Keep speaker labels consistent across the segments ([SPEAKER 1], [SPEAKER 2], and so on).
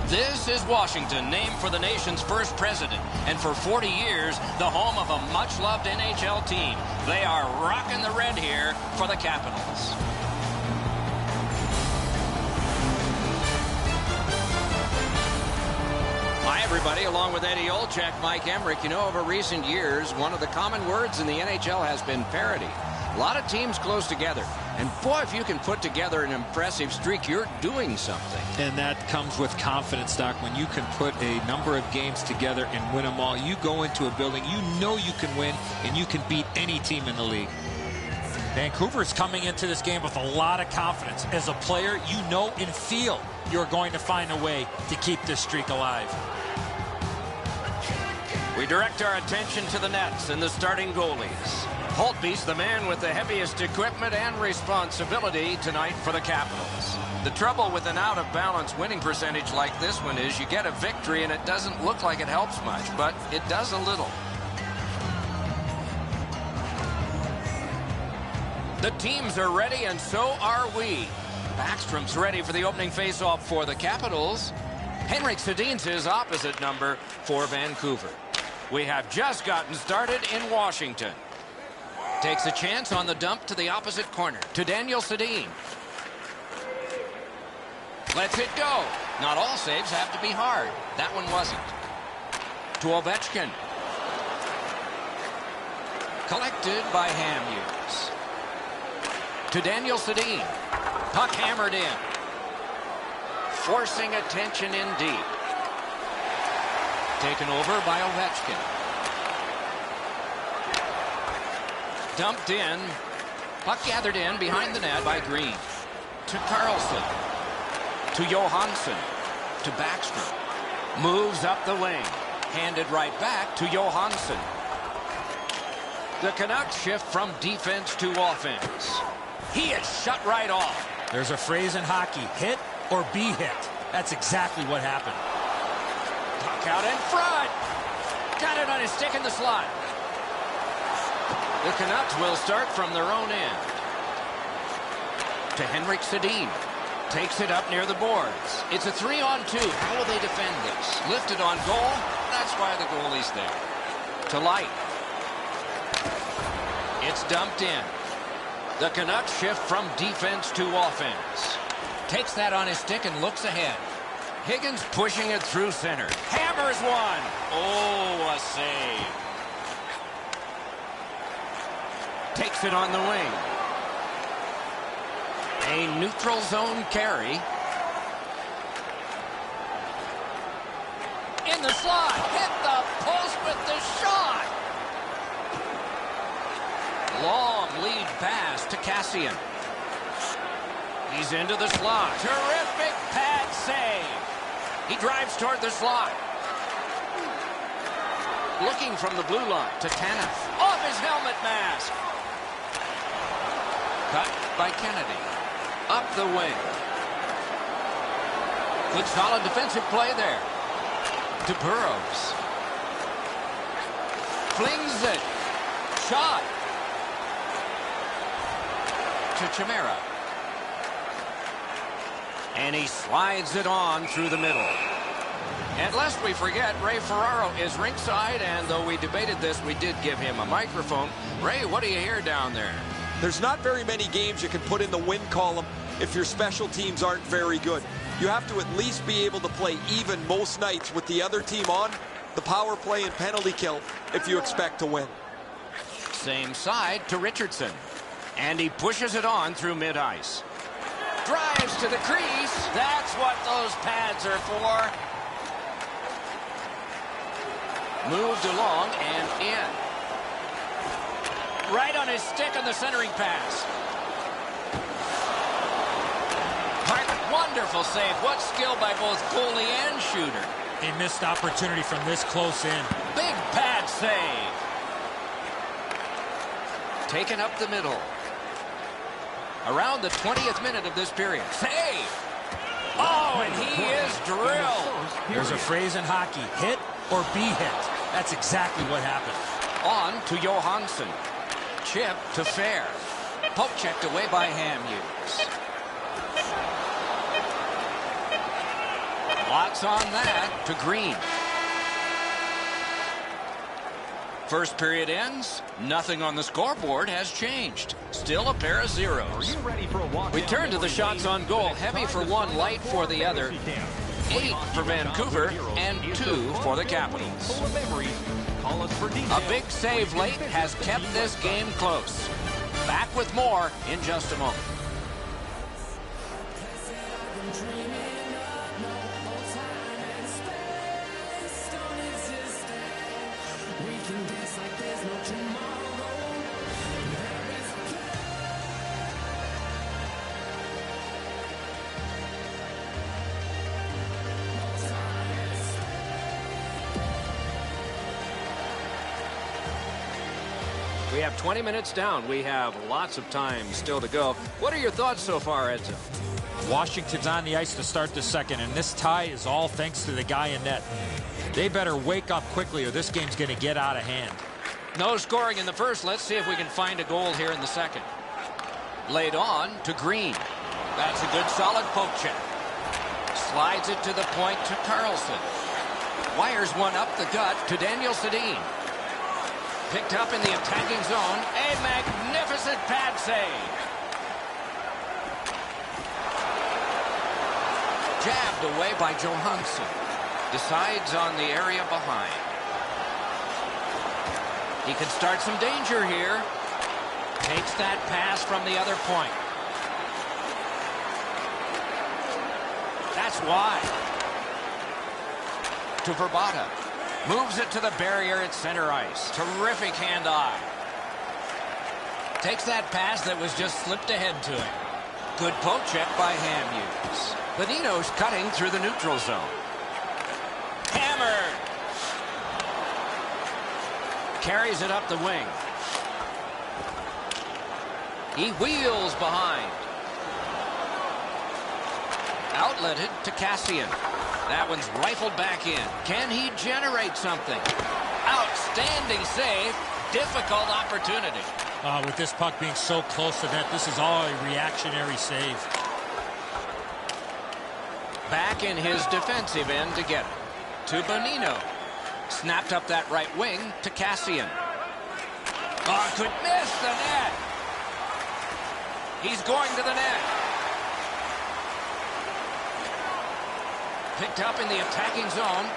[SPEAKER 1] This is Washington, named for the nation's first president, and for 40 years, the home of a much-loved NHL team. They are rocking the red here for the Capitals. Hi, everybody. Along with Eddie Olczyk, Mike Emmerich. You know, over recent years, one of the common words in the NHL has been parity. A lot of teams close together. And boy, if you can put together an impressive streak, you're doing something.
[SPEAKER 2] And that comes with confidence, Doc. When you can put a number of games together and win them all, you go into a building, you know you can win, and you can beat any team in the league.
[SPEAKER 3] Vancouver's coming into this game with a lot of confidence. As a player, you know and feel you're going to find a way to keep this streak alive.
[SPEAKER 1] We direct our attention to the nets and the starting goalies. Holtby's the man with the heaviest equipment and responsibility tonight for the Capitals. The trouble with an out-of-balance winning percentage like this one is you get a victory and it doesn't look like it helps much, but it does a little. The teams are ready, and so are we. Backstrom's ready for the opening face-off for the Capitals. Henrik Sedin's his opposite number for Vancouver. We have just gotten started in Washington. Takes a chance on the dump to the opposite corner to Daniel Sedin. Lets it go. Not all saves have to be hard. That one wasn't. To Ovechkin. Collected by Hamhuis. To Daniel Sedin. Puck hammered in. Forcing attention in deep. Taken over by Ovechkin. Dumped in. Puck gathered in behind the net by Green. To Carlson. To Johansson. To Backstrom. Moves up the wing. Handed right back to Johansson. The Canucks shift from defense to offense. He is shut right off.
[SPEAKER 3] There's a phrase in hockey, hit or be hit. That's exactly what happened.
[SPEAKER 1] Puck out in front. Got it on his stick in the slot. The Canucks will start from their own end. To Henrik Sedin. Takes it up near the boards. It's a 3-on-2. How will they defend this? Lifted on goal. That's why the goalie's there. To Light. It's dumped in. The Canucks shift from defense to offense. Takes that on his stick and looks ahead. Higgins pushing it through center. Hammers one. Oh, a save. Takes it on the wing. A neutral zone carry. In the slot. Hit the post with the shot. Long lead pass to Cassian. He's into the slot. Terrific pad save. He drives toward the slot. Looking from the blue line to Tanev. Off his helmet mask. Cut by Kennedy. Up the wing. Good solid defensive play there. To Burrows. Flings it. Shot. To Chimera. And he slides it on through the middle. And lest we forget, Ray Ferraro is ringside, and though we debated this, we did give him a microphone. Ray, what do you hear down there?
[SPEAKER 4] There's not very many games you can put in the win column if your special teams aren't very good. You have to at least be able to play even most nights with the other team on the power play and penalty kill if you expect to win.
[SPEAKER 1] Same side to Richardson. And he pushes it on through mid-ice. Drives to the crease. That's what those pads are for. Moved along and in. Right on his stick on the centering pass. Wonderful save. What skill by both goalie and shooter.
[SPEAKER 3] A missed opportunity from this close in.
[SPEAKER 1] Big pad save. Taken up the middle. Around the 20th minute of this period. Save! Oh, and he is drilled.
[SPEAKER 3] There's a phrase in hockey, hit or be hit. That's exactly what happened.
[SPEAKER 1] On to Johansson. Chip to Fair. Poke checked away by Hamhuis. Lots on that to Green. First period ends. Nothing on the scoreboard has changed. Still a pair of zeros. We turn to the shots on goal. Heavy for one, light for the other. 8 for Vancouver and 2 for the Capitals. A big save late has kept this game close. Back with more in just a moment. We have 20 minutes down. We have lots of time still to go. What are your thoughts so far, Edzo?
[SPEAKER 3] Washington's on the ice to start the second, and this tie is all thanks to the guy in net. They better wake up quickly or this game's going to get out of hand.
[SPEAKER 1] No scoring in the first. Let's see if we can find a goal here in the second. Laid on to Green. That's a good solid poke check. Slides it to the point to Carlson. Wires one up the gut to Daniel Sedin. Picked up in the attacking zone. A magnificent pad save. Jabbed away by Johansson. Decides on the area behind. He can start some danger here. Takes that pass from the other point. That's wide. To Verbata. Moves it to the barrier at center ice. Terrific hand-eye. Takes that pass that was just slipped ahead to him. Good poke check by Hamhuis. Bonino's cutting through the neutral zone. Hammered. Carries it up the wing. He wheels behind. Outletted to Cassian. That one's rifled back in. Can he generate something? Outstanding save. Difficult opportunity.
[SPEAKER 3] With this puck being so close to net, this is all a reactionary save.
[SPEAKER 1] Back in his defensive end to get it. To Bonino. Snapped up that right wing to Cassian. Oh, could miss the net. He's going to the net. Picked up in the attacking zone.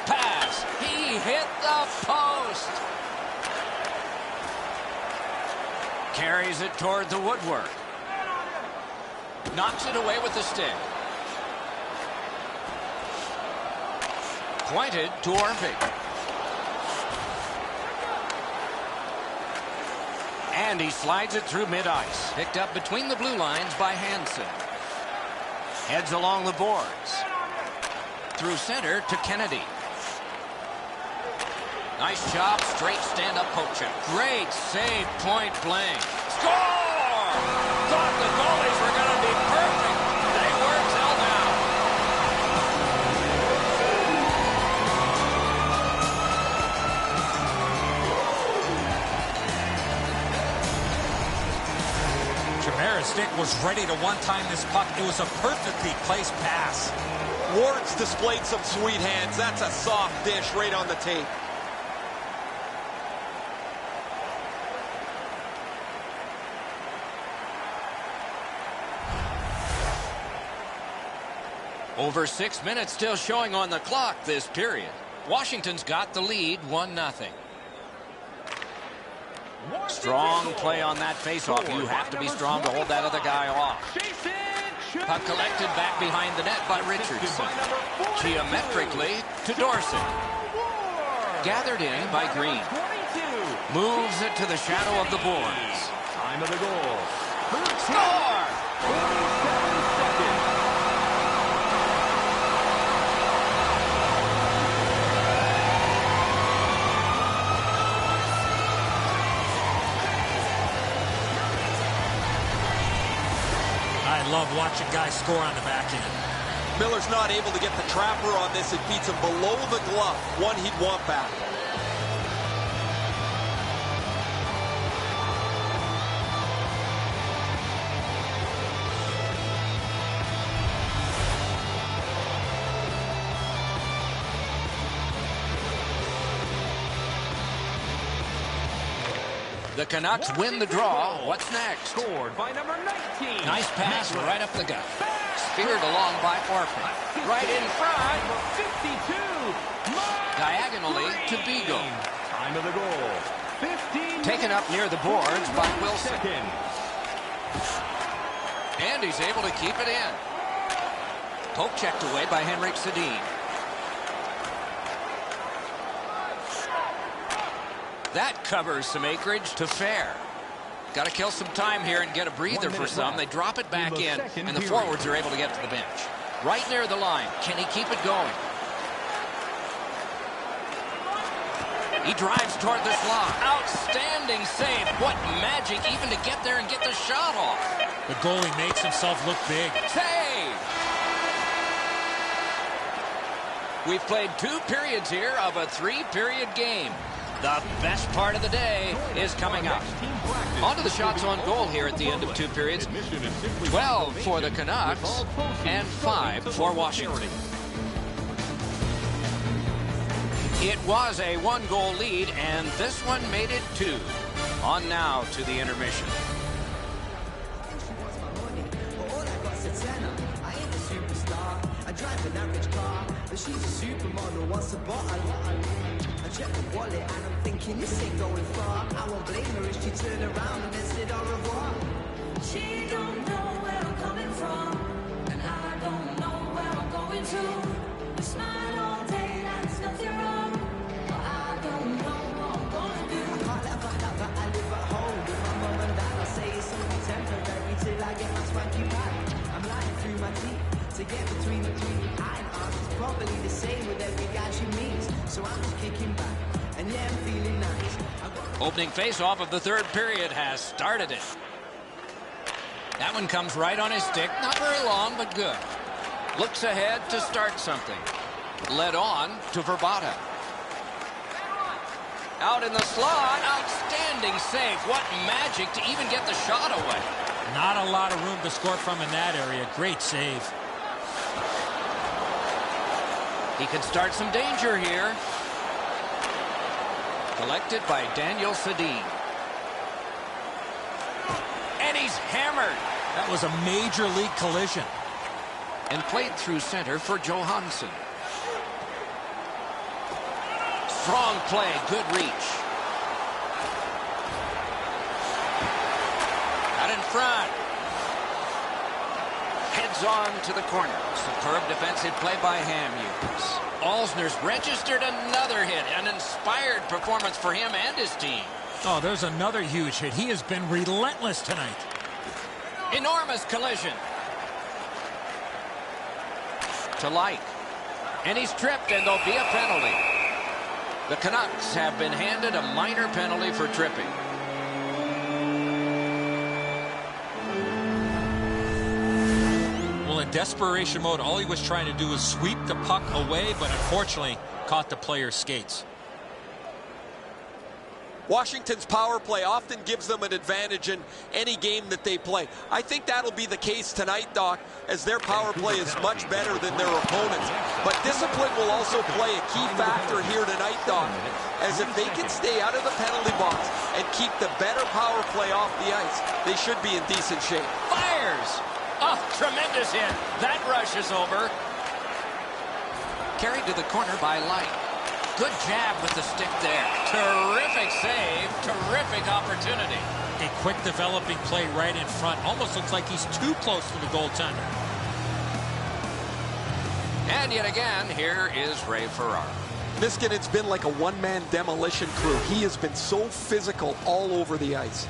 [SPEAKER 1] Pass. He hit the post. Carries it toward the woodwork. Knocks it away with the stick. Pointed to Orpik. And he slides it through mid-ice. Picked up between the blue lines by Hansen. Heads along the boards. Through center to Kennedy. Nice job, straight stand-up poke check. Great save, point blank. Score! Thought the goalies were going to be perfect. They were till now.
[SPEAKER 3] Chimera's stick was ready to one-time this puck. It was a perfectly placed pass.
[SPEAKER 4] Ward's displayed some sweet hands. That's a soft dish right on the tape.
[SPEAKER 1] Over 6 minutes still showing on the clock this period. Washington's got the lead 1-0. Strong play on that faceoff. You have to be strong to hold that other guy off. Puck collected back behind the net by Richardson. Geometrically to Dorsey. Gathered in by Green. Moves it to the shadow of the boards.
[SPEAKER 5] Time of the goal.
[SPEAKER 1] Score!
[SPEAKER 5] 27 seconds.
[SPEAKER 3] I love watching guys score on the back end.
[SPEAKER 4] Miller's not able to get the trapper on this. It beats him below the glove. One he'd want back.
[SPEAKER 1] The Canucks win the draw. What's next?
[SPEAKER 5] Scored by number 19.
[SPEAKER 1] Nice pass right up the gut. Speared along by Orphan. Right in front.
[SPEAKER 5] 52.
[SPEAKER 1] Diagonally to Beagle.
[SPEAKER 5] Time of the goal. 15.
[SPEAKER 1] Taken up near the boards by Wilson.
[SPEAKER 5] Second.
[SPEAKER 1] And he's able to keep it in. Poke checked away by Henrik Sedin. That covers some acreage to Fair. Got to kill some time here and get a breather for some. They drop it back in, and the forwards are able to get to the bench. Right near the line. Can he keep it going? He drives toward the slot. Outstanding save. What magic even to get there and get the shot off.
[SPEAKER 3] The goalie makes himself look big.
[SPEAKER 1] Save! We've played 2 periods here of a 3-period game. The best part of the day is coming up. On to the shots on goal here at the end of 2 periods. 12 for the Canucks and 5 for Washington. It was a 1-goal lead, and this one made it 2. On now to the intermission.
[SPEAKER 6] I drive an average car, but she's a supermodel. What's the bottle? I check the wallet and I'm thinking this ain't going far. I won't blame her if she turned around and then said au revoir.
[SPEAKER 7] She don't know where I'm coming from, and I don't know where I'm going to. We smile all day, that's nothing wrong, but I don't know what I'm gonna do.
[SPEAKER 6] I can't let her find out that I live at home with my mum and dad. I say it's only temporary till I get my swanky back. I'm lying through my teeth to get between the 3 eye arms. It's probably the same with every guy she meets, so I'm just kicking back, and yeah, I'm feeling nice.
[SPEAKER 1] Opening face-off of the 3rd period has started it. That one comes right on his stick. Not very long, but good. Looks ahead to start something. Led on to Verbata. Out in the slot. Outstanding save. What magic to even get the shot away.
[SPEAKER 3] Not a lot of room to score from in that area. Great save.
[SPEAKER 1] He can start some danger here. Collected by Daniel Sedin. And he's hammered.
[SPEAKER 3] That was a major league collision.
[SPEAKER 1] And played through center for Johansson. Strong play, good reach. Out in front. Heads on to the corner. Superb defensive play by Hamhuis. Alsner's registered another hit. An inspired performance for him and his team.
[SPEAKER 3] Oh, there's another huge hit. He has been relentless tonight.
[SPEAKER 1] Enormous collision. To Light. And he's tripped, and there'll be a penalty. The Canucks have been handed a minor penalty for tripping.
[SPEAKER 3] Well, in desperation mode, all he was trying to do was sweep the puck away, but unfortunately caught the player's skates.
[SPEAKER 4] Washington's power play often gives them an advantage in any game that they play. I think that'll be the case tonight, Doc, as their power play is much better than their opponents. But discipline will also play a key factor here tonight, Doc, as if they can stay out of the penalty box and keep the better power play off the ice, they should be in decent shape.
[SPEAKER 1] Fires! Oh, tremendous hit. That rush is over. Carried to the corner by Light. Good jab with the stick there. Terrific save. Terrific opportunity.
[SPEAKER 3] A quick developing play right in front. Almost looks like he's too close to the goaltender.
[SPEAKER 1] And yet again, here is Ray Ferraro.
[SPEAKER 4] Niskanen's been like a one-man demolition crew. He has been so physical all over the ice.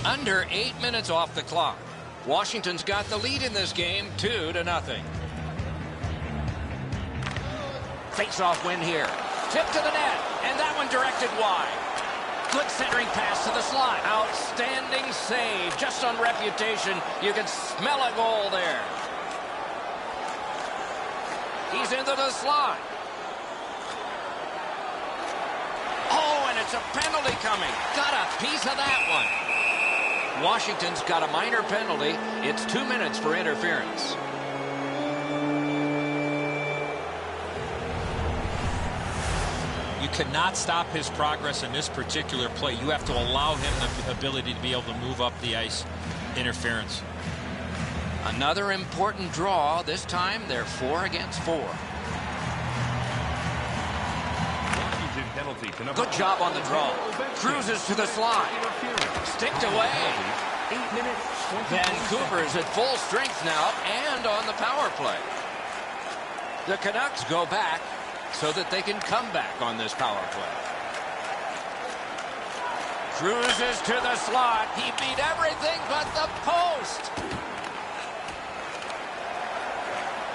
[SPEAKER 1] Under 8 minutes off the clock. Washington's got the lead in this game, 2-0. Face-off win here. Tip to the net, and that one directed wide. Good centering pass to the slot. Outstanding save. Just on reputation, you can smell a goal there. He's into the slot. Oh, and it's a penalty coming. Got a piece of that one. Washington's got a minor penalty. It's 2 minutes for interference.
[SPEAKER 3] cannot stop his progress in this particular play. You have to allow him the ability to be able to move up the ice. Interference.
[SPEAKER 1] Another important draw. This time they're 4 against 4.
[SPEAKER 5] Penalty to
[SPEAKER 1] Good job on the draw. Cruises to the slide. Sticked away.
[SPEAKER 5] 8 minutes, 20
[SPEAKER 1] Vancouver's at full strength now and on the power play. The Canucks go back so that they can come back on this power play. Cruises to the slot. He beat everything but the post.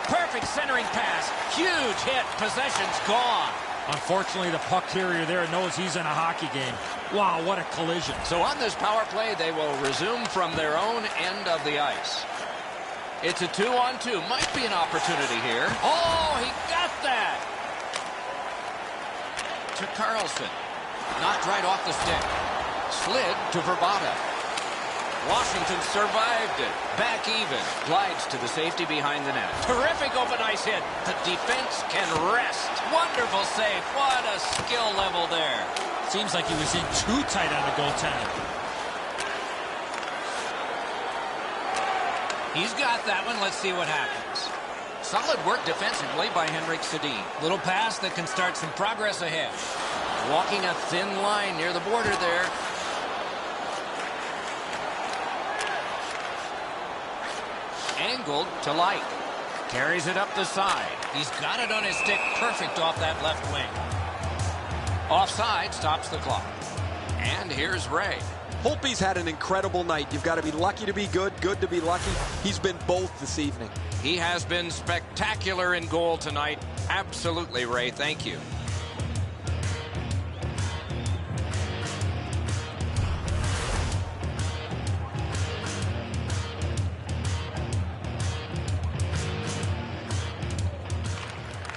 [SPEAKER 1] Perfect centering pass. Huge hit. Possession's gone.
[SPEAKER 3] Unfortunately, the puck carrier there knows he's in a hockey game. Wow, what a collision.
[SPEAKER 1] So on this power play, they will resume from their own end of the ice. It's a 2-on-2. Might be an opportunity here. Oh, he got that. To Carlson. Knocked right off the stick. Slid to Verbata. Washington survived it. Back even. Glides to the safety behind the net. Terrific open ice hit. The defense can rest. Wonderful save. What a skill level there.
[SPEAKER 3] Seems like he was in too tight on the goaltender.
[SPEAKER 1] He's got that one. Let's see what happens. Solid work defensively by Henrik Sedin. Little pass that can start some progress ahead. Walking a thin line near the border there. Angled to Light. Carries it up the side. He's got it on his stick. Perfect off that left wing. Offside stops the clock. And here's Ray.
[SPEAKER 4] Holtby's had an incredible night. You've got to be lucky to be good, good to be lucky. He's been both this evening.
[SPEAKER 1] He has been spectacular in goal tonight. Absolutely, Ray. Thank you.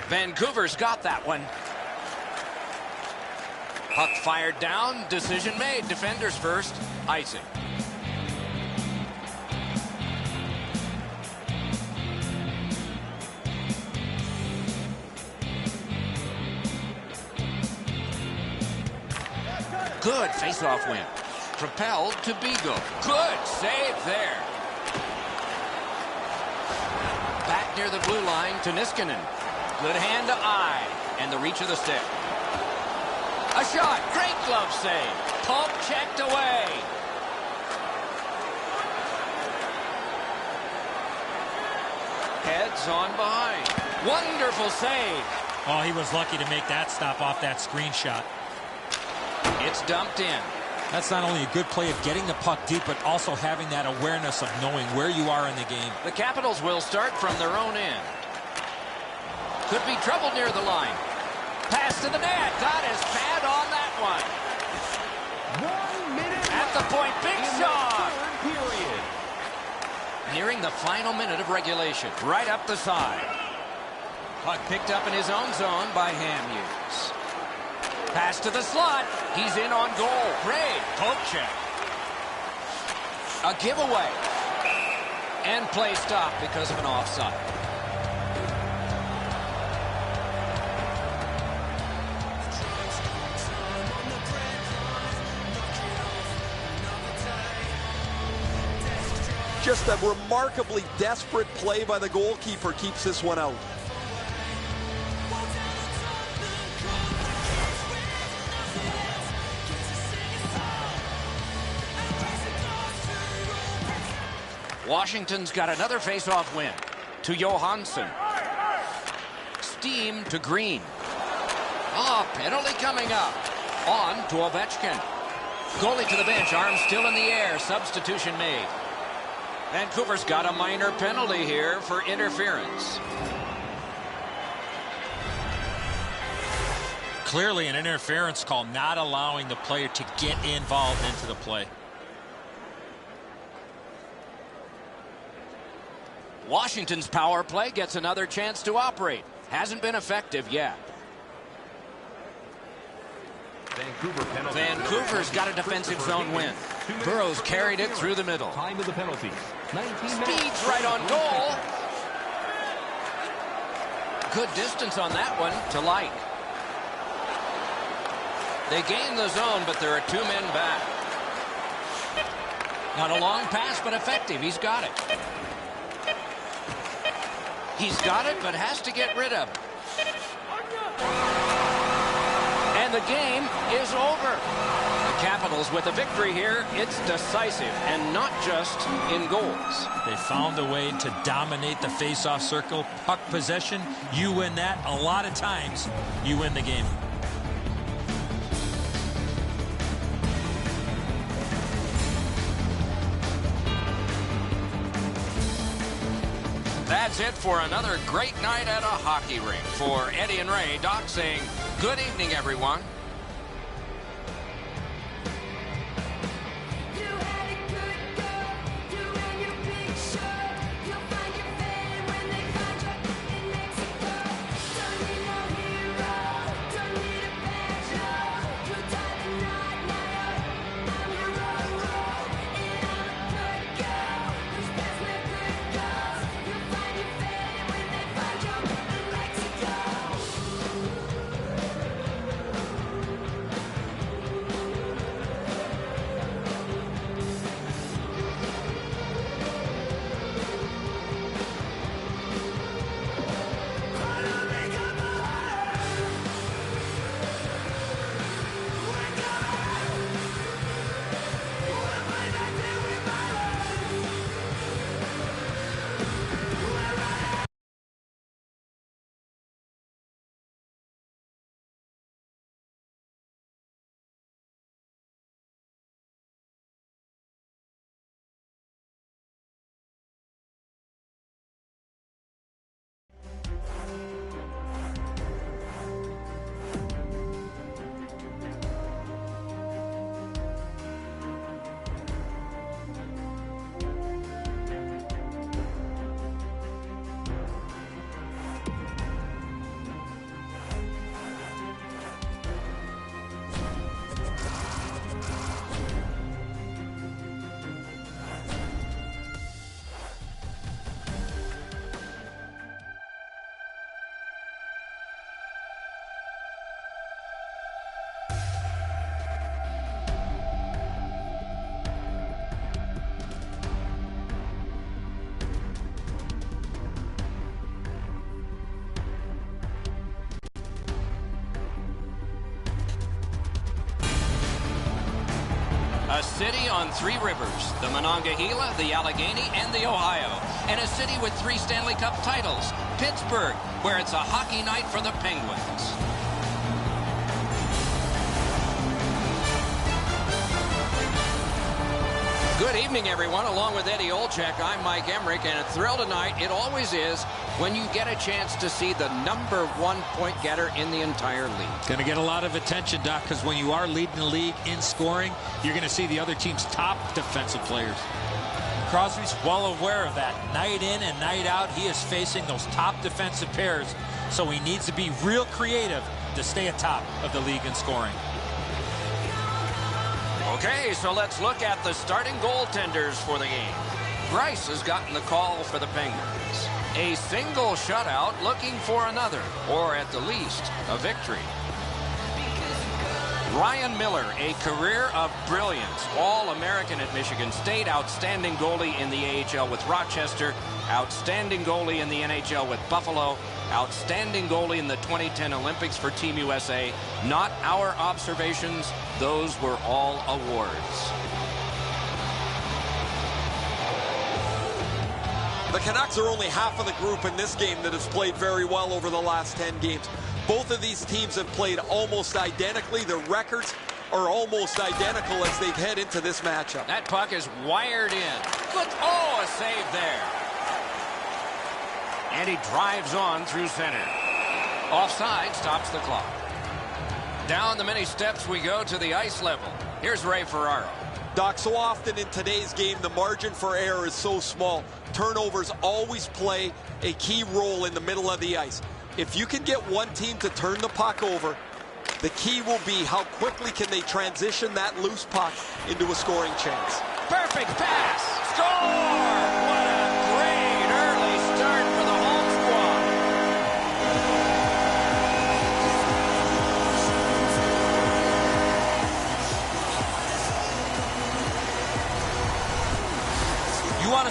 [SPEAKER 1] Vancouver's got that one. Puck fired down. Decision made. Defenders first. Icing. Good face-off win. Propelled to Beagle. Good save there. Back near the blue line to Niskanen. Good hand to eye. And the reach of the stick. A shot. Great glove save. Pump checked away. Heads on behind. Wonderful save.
[SPEAKER 3] Oh, he was lucky to make that stop off that screenshot.
[SPEAKER 1] It's dumped in.
[SPEAKER 3] That's not only a good play of getting the puck deep, but also having that awareness of knowing where you are in the game.
[SPEAKER 1] The Capitals will start from their own end. Could be trouble near the line. Pass to the net. Got his pad on that one.
[SPEAKER 5] 1 minute
[SPEAKER 1] At the point, big
[SPEAKER 5] in the
[SPEAKER 1] shot.
[SPEAKER 5] third period.
[SPEAKER 1] Nearing the final minute of regulation. Right up the side. Puck picked up in his own zone by Hamhuis. Pass to the slot. He's in on goal. Great poke check. A giveaway. And play stopped because of an offside.
[SPEAKER 4] Just a remarkably desperate play by the goalkeeper keeps this one out.
[SPEAKER 1] Washington's got another face-off win. To Johansson. Steam to Green. Oh, penalty coming up. On to Ovechkin. Goalie to the bench. Arm still in the air. Substitution made. Vancouver's got a minor penalty here for interference.
[SPEAKER 3] Clearly an interference call, not allowing the player to get involved into the play.
[SPEAKER 1] Washington's power play gets another chance to operate. Hasn't been effective yet. Vancouver's got a defensive zone win. Burrows carried it through the middle.
[SPEAKER 5] Time of the penalties. 19 minutes.
[SPEAKER 1] Speeds right on goal. Good distance on that one to Light. They gain the zone, but there are 2 men back. Not a long pass, but effective. He's got it. He's got it, but has to get rid of it. And the game is over. The Capitals with a victory here. It's decisive, and not just in goals.
[SPEAKER 3] They found a way to dominate the face-off circle. Puck possession, you win that. A lot of times, you win the game.
[SPEAKER 1] That's it for another great night at a hockey rink. For Eddie and Ray, Doc saying good evening, everyone. A city on 3 rivers, the Monongahela, the Allegheny, and the Ohio. And a city with 3 Stanley Cup titles, Pittsburgh, where it's a hockey night for the Penguins. Good evening, everyone. Along with Eddie Olczyk, I'm Mike Emmerich, and a thrill tonight, it always is, when you get a chance to see the #1 point getter in the entire league.
[SPEAKER 2] Going to get a lot of attention, Doc, because when you are leading the league in scoring, you're going to see the other team's top defensive players.
[SPEAKER 3] Crosby's well aware of that. Night in and night out, he is facing those top defensive pairs, so he needs to be real creative to stay atop of the league in scoring.
[SPEAKER 1] Okay, so let's look at the starting goaltenders for the game. Bryce has gotten the call for the Penguins. A single shutout, looking for another, or at the least, a victory. Ryan Miller, a career of brilliance. All-American at Michigan State, outstanding goalie in the AHL with Rochester, outstanding goalie in the NHL with Buffalo, outstanding goalie in the 2010 Olympics for Team USA. Not our observations, those were all awards.
[SPEAKER 4] The Canucks are only half of the group in this game that has played very well over the last 10 games. Both of these teams have played almost identically. Their records are almost identical as they head into this matchup.
[SPEAKER 1] That puck is wired in. Good, oh, a save there. And he drives on through center. Offside, stops the clock. Down the many steps we go to the ice level. Here's Ray Ferraro.
[SPEAKER 4] Doc, so often in today's game, the margin for error is so small. Turnovers always play a key role in the middle of the ice. If you can get one team to turn the puck over, the key will be how quickly can they transition that loose puck into a scoring chance.
[SPEAKER 1] Perfect pass. Score! What a great early start for the home squad.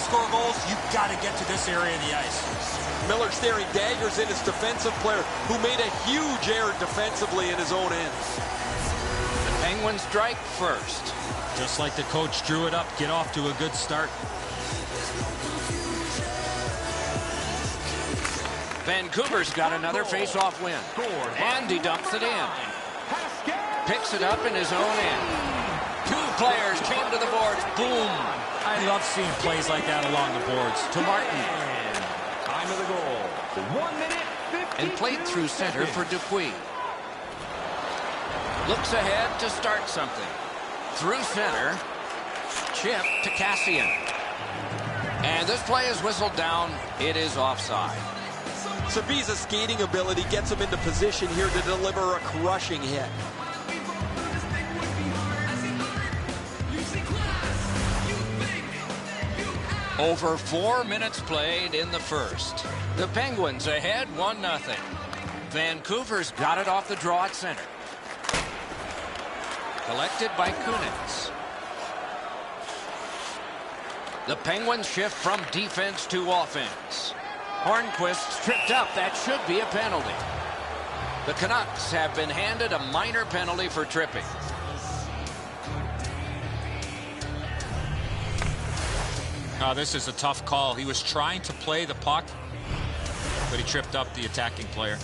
[SPEAKER 3] score goals, you've got to get to this area of the ice.
[SPEAKER 4] Miller staring daggers at his defensive player, who made a huge error defensively in his own end.
[SPEAKER 1] The Penguins strike first.
[SPEAKER 3] Just like the coach drew it up, get off to a good start.
[SPEAKER 1] Vancouver's got another face-off win. And he dumps it in. Picks it up in his own end. Two players came to the boards. Boom.
[SPEAKER 3] I love seeing plays like that along the boards.
[SPEAKER 1] To Martin.
[SPEAKER 5] Time of the goal. 1 minute, 52
[SPEAKER 1] And played through center for
[SPEAKER 5] seconds.
[SPEAKER 1] Dupuis. Looks ahead to start something. Through center. Chip to Cassian. And this play is whistled down. It is offside.
[SPEAKER 4] Sabiza's skating ability gets him into position here to deliver a crushing hit.
[SPEAKER 1] Over 4 minutes played in the first. The Penguins ahead 1-0. Vancouver's got it off the draw at center. Collected by Kunitz. The Penguins shift from defense to offense. Hornquist tripped up. That should be a penalty. The Canucks have been handed a minor penalty for tripping.
[SPEAKER 3] Oh, this is a tough call. He was trying to play the puck, but he tripped up the attacking player.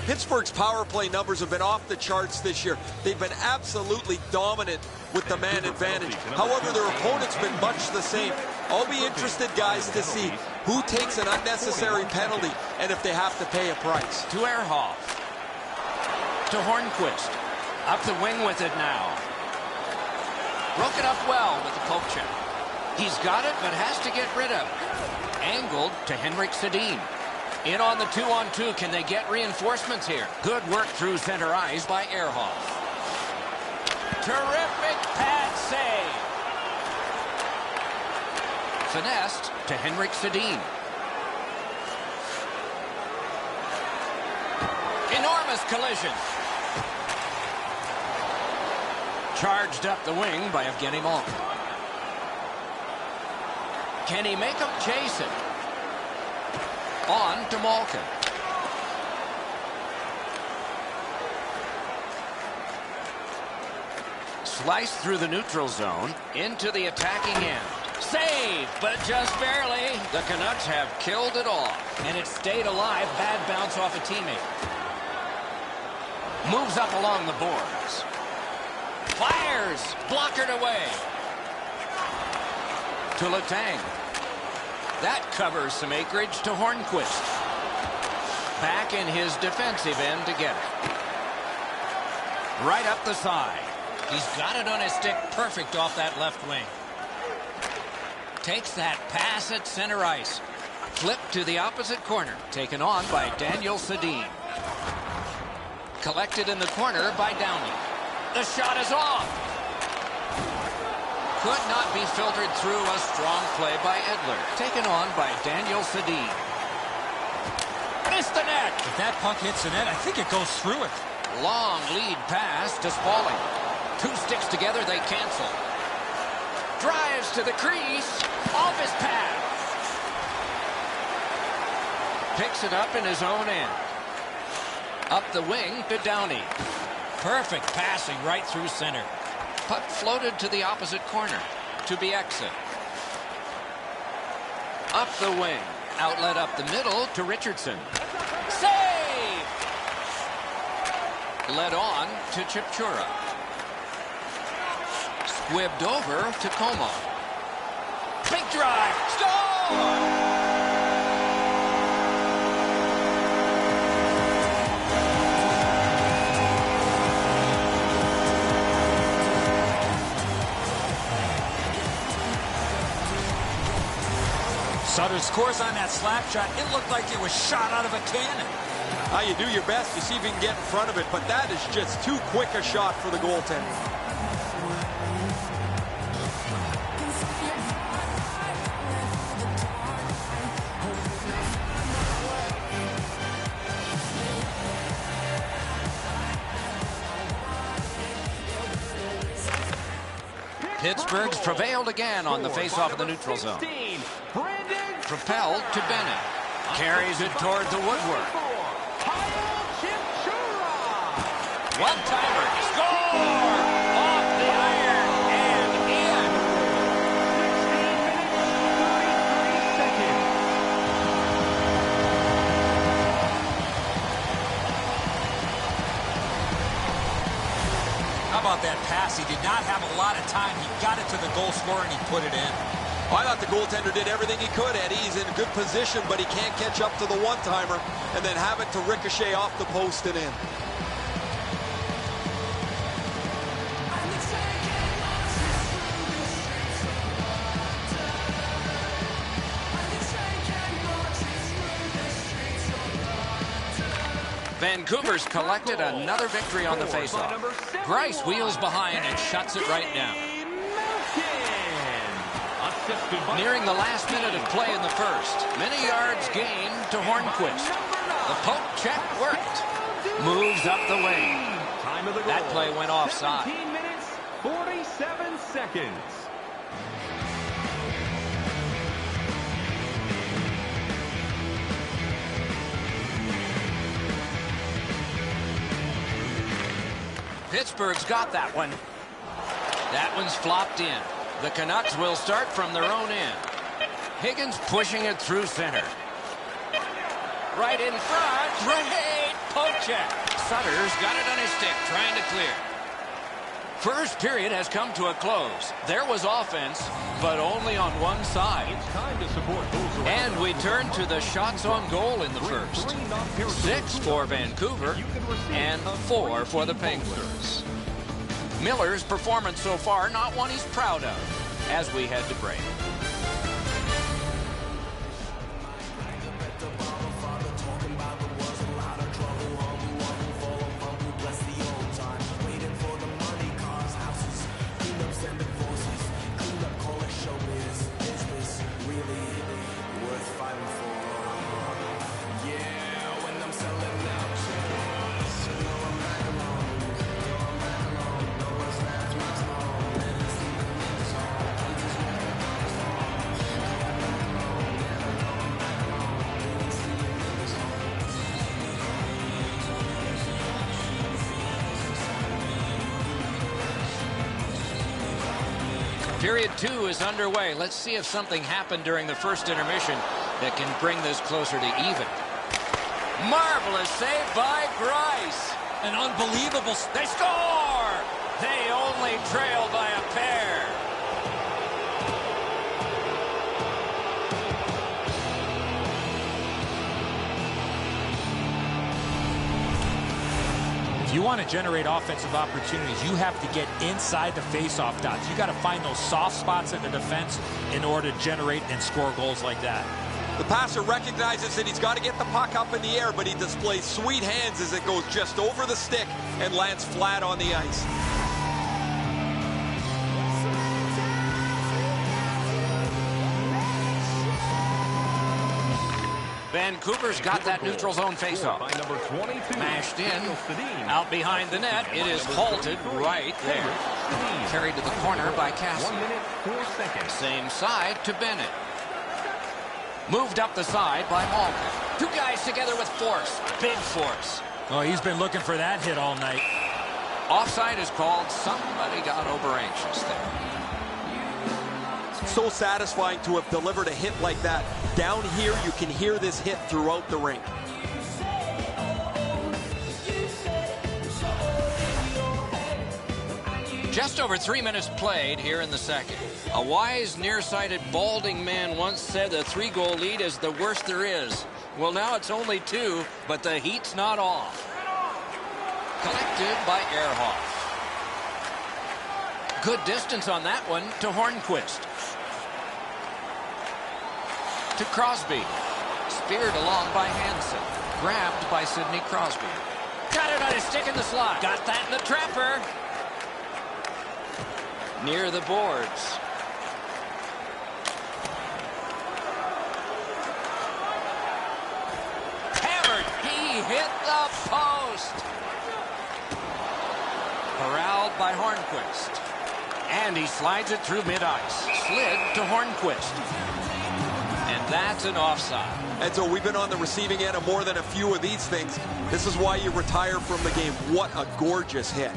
[SPEAKER 4] Pittsburgh's power play numbers have been off the charts this year. They've been absolutely dominant with the man advantage. However, their opponent's been much the same. I'll be interested, guys, to see who takes an unnecessary penalty and if they have to pay a price.
[SPEAKER 1] To Ehrhoff. To Hornquist. Up the wing with it now. Broke it up well with the poke check. He's got it, but has to get rid of it. Angled to Henrik Sedin. In on the 2-on-2. Can they get reinforcements here? Good work through center ice by Ehrhoff. Terrific pad save. Finessed to Henrik Sedin. Enormous collision. Charged up the wing by Evgeny Malkin. Can he make him chase it? On to Malkin. Sliced through the neutral zone into the attacking end. Save, but just barely. The Canucks have killed it off. And it stayed alive. Bad bounce off a teammate. Moves up along the boards. Fires. Blockered away. To Letang. That covers some acreage to Hornquist. Back in his defensive end to get it. Right up the side. He's got it on his stick perfect off that left wing. Takes that pass at center ice. Flipped to the opposite corner. Taken on by Daniel Sedin. Collected in the corner by Downey. The shot is off. Could not be filtered through. A strong play by Edler. Taken on by Daniel Sedin. Missed the net.
[SPEAKER 3] If that puck hits the net, I think it goes through it.
[SPEAKER 1] Long lead pass to Spaulding. Two sticks together, they cancel. Drives to the crease. Off his pad. Picks it up in his own end. Up the wing to Downey. Perfect passing right through center. Puck floated to the opposite corner to Bieksa. Up the wing. Outlet up the middle to Richardson. Save! Led on to Chipchura. Squibbed over to Como. Big drive. Score!
[SPEAKER 3] Sutter scores on that slap shot. It looked like it was shot out of a cannon.
[SPEAKER 4] You do your best to see if you can get in front of it, but that is just too quick a shot for the goaltender.
[SPEAKER 1] Pittsburgh's prevailed again on the faceoff of the neutral zone. Propelled to Bennett. Carries it toward the woodwork. One-timer. Score! Off the iron and in.
[SPEAKER 3] How about that pass? He did not have a lot of time. He got it to the goal scorer and he put it in.
[SPEAKER 4] I thought the goaltender did everything he could, Eddie. He's in a good position, but he can't catch up to the one-timer and then have it to ricochet off the post and in.
[SPEAKER 1] Vancouver's collected another victory on the faceoff. Grice wheels behind and shuts it right down. Nearing the last minute of play in the first. Many yards gained to Hornquist. The poke check worked. Moves up the wing. That play went offside.
[SPEAKER 5] 15 minutes, 47 seconds.
[SPEAKER 1] Pittsburgh's got that one. That one's flopped in. The Canucks will start from their own end. Higgins pushing it through center. Right in front. Great poke check. Sutter's got it on his stick, trying to clear. First period has come to a close. There was offense, but only on one side.
[SPEAKER 5] It's time to support those around.
[SPEAKER 1] And we turn to the shots on goal in the first. 6 for Vancouver and 4 for the Penguins. Miller's performance so far, not one he's proud of, as we head to break. Period 2 is underway. Let's see if something happened during the first intermission that can bring this closer to even. Marvelous save by Grice.
[SPEAKER 3] An unbelievable...
[SPEAKER 1] They score! They only trail by a pair.
[SPEAKER 3] If you want to generate offensive opportunities, you have to get inside the faceoff dots. You got to find those soft spots in the defense in order to generate and score goals like that.
[SPEAKER 4] The passer recognizes that he's got to get the puck up in the air, but he displays sweet hands as it goes just over the stick and lands flat on the ice.
[SPEAKER 1] Vancouver's got that neutral zone faceoff. Mashed in, out behind the net. It is halted right there. Carried to the corner by Cassie. Same side to Bennett. Moved up the side by Malkin. Two guys together with force. Big force.
[SPEAKER 3] Oh, he's been looking for that hit all night.
[SPEAKER 1] Offside is called. Somebody got over anxious there.
[SPEAKER 4] So satisfying to have delivered a hit like that. Down here, you can hear this hit throughout the rink.
[SPEAKER 1] Just over 3 minutes played here in the second. A wise, nearsighted, balding man once said a 3-goal lead is the worst there is. Well, now it's only 2, but the heat's not off. Collected by Ehrhoff. Good distance on that one to Hornquist. To Crosby. Speared along by Hansen. Grabbed by Sidney Crosby. Got it on his stick in the slot. Got that in the trapper. Near the boards. Hammered. He hit the post. Corralled by Hornquist. And he slides it through mid-ice. Slid to Hornquist. And that's an offside.
[SPEAKER 4] And so we've been on the receiving end of more than a few of these things. This is why you retire from the game. What a gorgeous hit.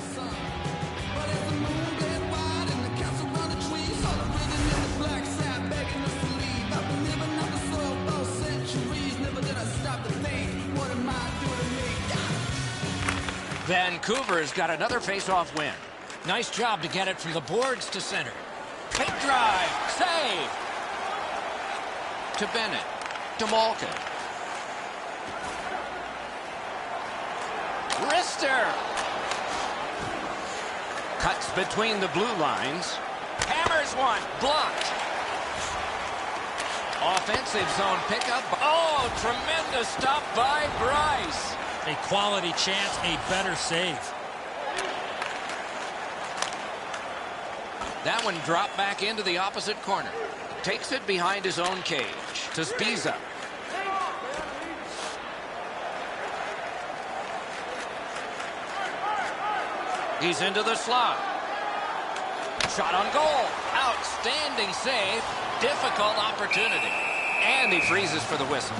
[SPEAKER 1] Vancouver's got another face-off win. Nice job to get it from the boards to center. Big drive. Save. To Bennett. To Malkin. Rister. Cuts between the blue lines. Hammers one. Blocked. Offensive zone pickup. Oh, tremendous stop by Bryce.
[SPEAKER 3] A quality chance, a better save.
[SPEAKER 1] That one dropped back into the opposite corner. Takes it behind his own cage to Spiza. He's into the slot. Shot on goal. Outstanding save. Difficult opportunity. And he freezes for the whistle.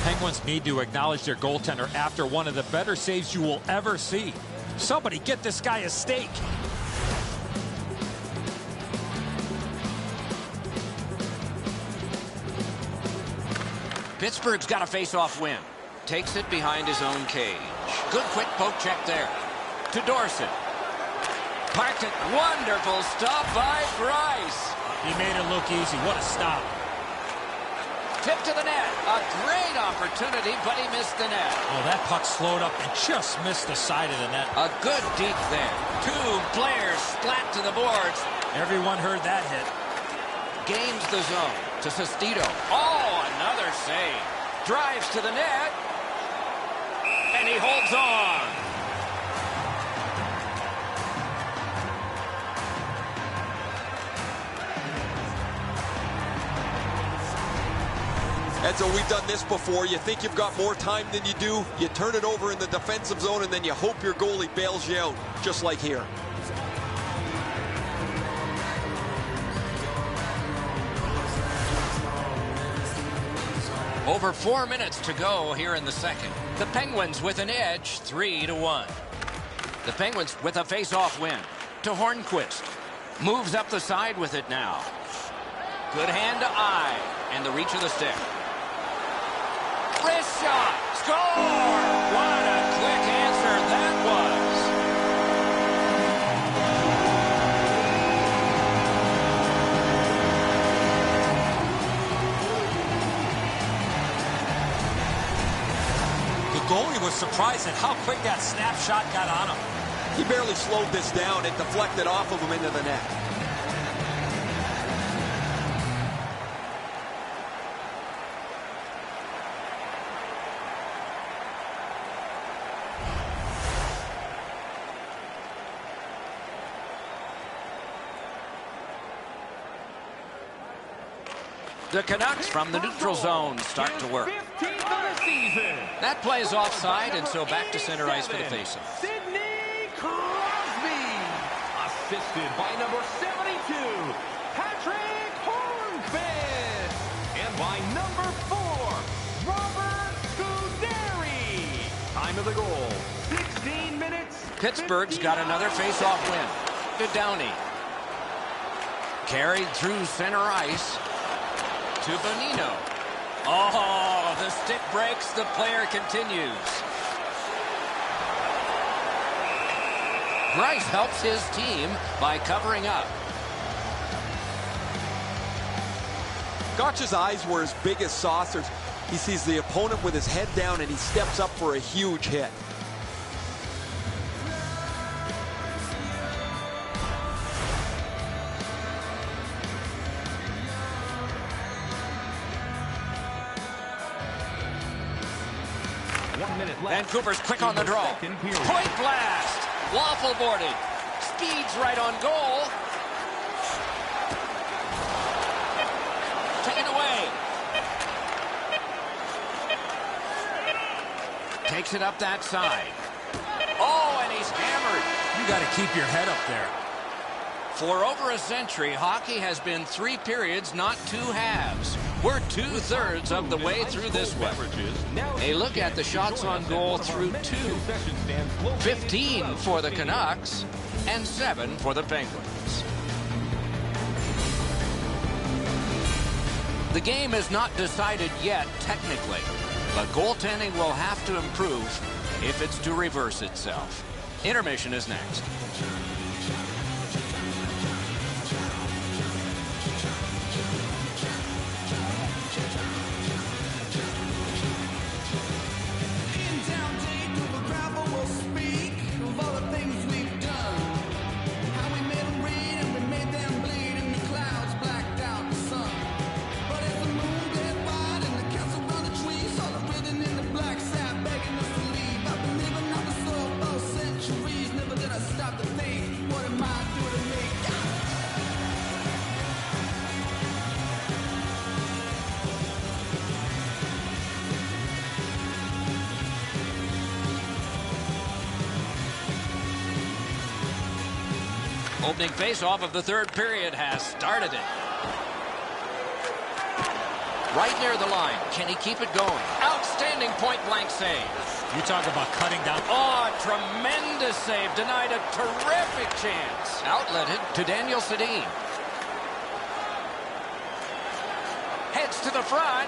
[SPEAKER 3] Penguins need to acknowledge their goaltender after one of the better saves you will ever see. Somebody get this guy a steak.
[SPEAKER 1] Pittsburgh's got a face-off win. Takes it behind his own cage. Good quick poke check there. To Dorsett. Parked it. Wonderful stop by Bryce.
[SPEAKER 3] He made it look easy. What a stop.
[SPEAKER 1] Tip to the net. A great opportunity, but he missed the net.
[SPEAKER 3] Oh, that puck slowed up and just missed the side of the net.
[SPEAKER 1] A good deep there. Two players splat to the boards.
[SPEAKER 3] Everyone heard that hit.
[SPEAKER 1] Gains the zone to Sestito. Oh, another save. Drives to the net. And he holds on.
[SPEAKER 4] And so we've done this before. You think you've got more time than you do. You turn it over in the defensive zone, and then you hope your goalie bails you out, just like here.
[SPEAKER 1] Over 4 minutes to go here in the second. The Penguins with an edge, 3-1. The Penguins with a face-off win. To Hornquist. Moves up the side with it now. Good hand to eye. And the reach of the stick. Wrist shot. Score! What a quick answer that was.
[SPEAKER 3] The goalie was surprised at how quick that snapshot got on him.
[SPEAKER 4] He barely slowed this down. It deflected off of him into the net.
[SPEAKER 1] The Canucks from the neutral zone start to work. That play is offside, and so back to center ice for the faceoff.
[SPEAKER 5] Sidney Crosby, assisted by number 72, Patrick Hornquist, and by number 4, Robert Scuderi. Time of the goal, 16 minutes.
[SPEAKER 1] Pittsburgh's got another face-off win. To Downey. Carried through center ice. To Bonino. Oh, the stick breaks. The player continues. Bryce helps his team by covering up.
[SPEAKER 4] Gotch's eyes were as big as saucers. He sees the opponent with his head down, and he steps up for a huge hit.
[SPEAKER 1] Vancouver's quick on the draw. Point blast. Waffle boarded. Speeds right on goal. Taken away. Takes it up that side. Oh, and he's hammered.
[SPEAKER 3] You got to keep your head up there.
[SPEAKER 1] For over a century, hockey has been 3 periods, not 2 halves. We're 2/3 of the way through this one. A look at the shots on goal through 2. 15 for the Canucks and 7 for the Penguins. The game is not decided yet technically, but goaltending will have to improve if it's to reverse itself. Intermission is next. Opening face-off of the 3rd period has started it. Right near the line. Can he keep it going? Outstanding point-blank save.
[SPEAKER 3] You talk about cutting down.
[SPEAKER 1] Oh, tremendous save. Denied a terrific chance. Outletted to Daniel Sedin. Heads to the front.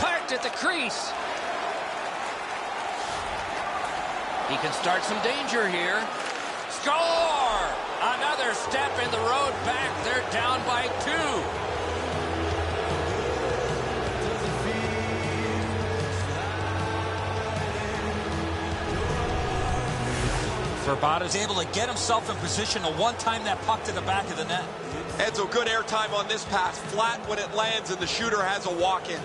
[SPEAKER 1] Parked at the crease. He can start some danger here. Score! Another step in the road back. They're down by 2.
[SPEAKER 3] Verbatta's able to get himself in position to one-time that puck to the back of the net.
[SPEAKER 4] Edzo, good airtime on this pass. Flat when it lands, and the shooter has a walk-in.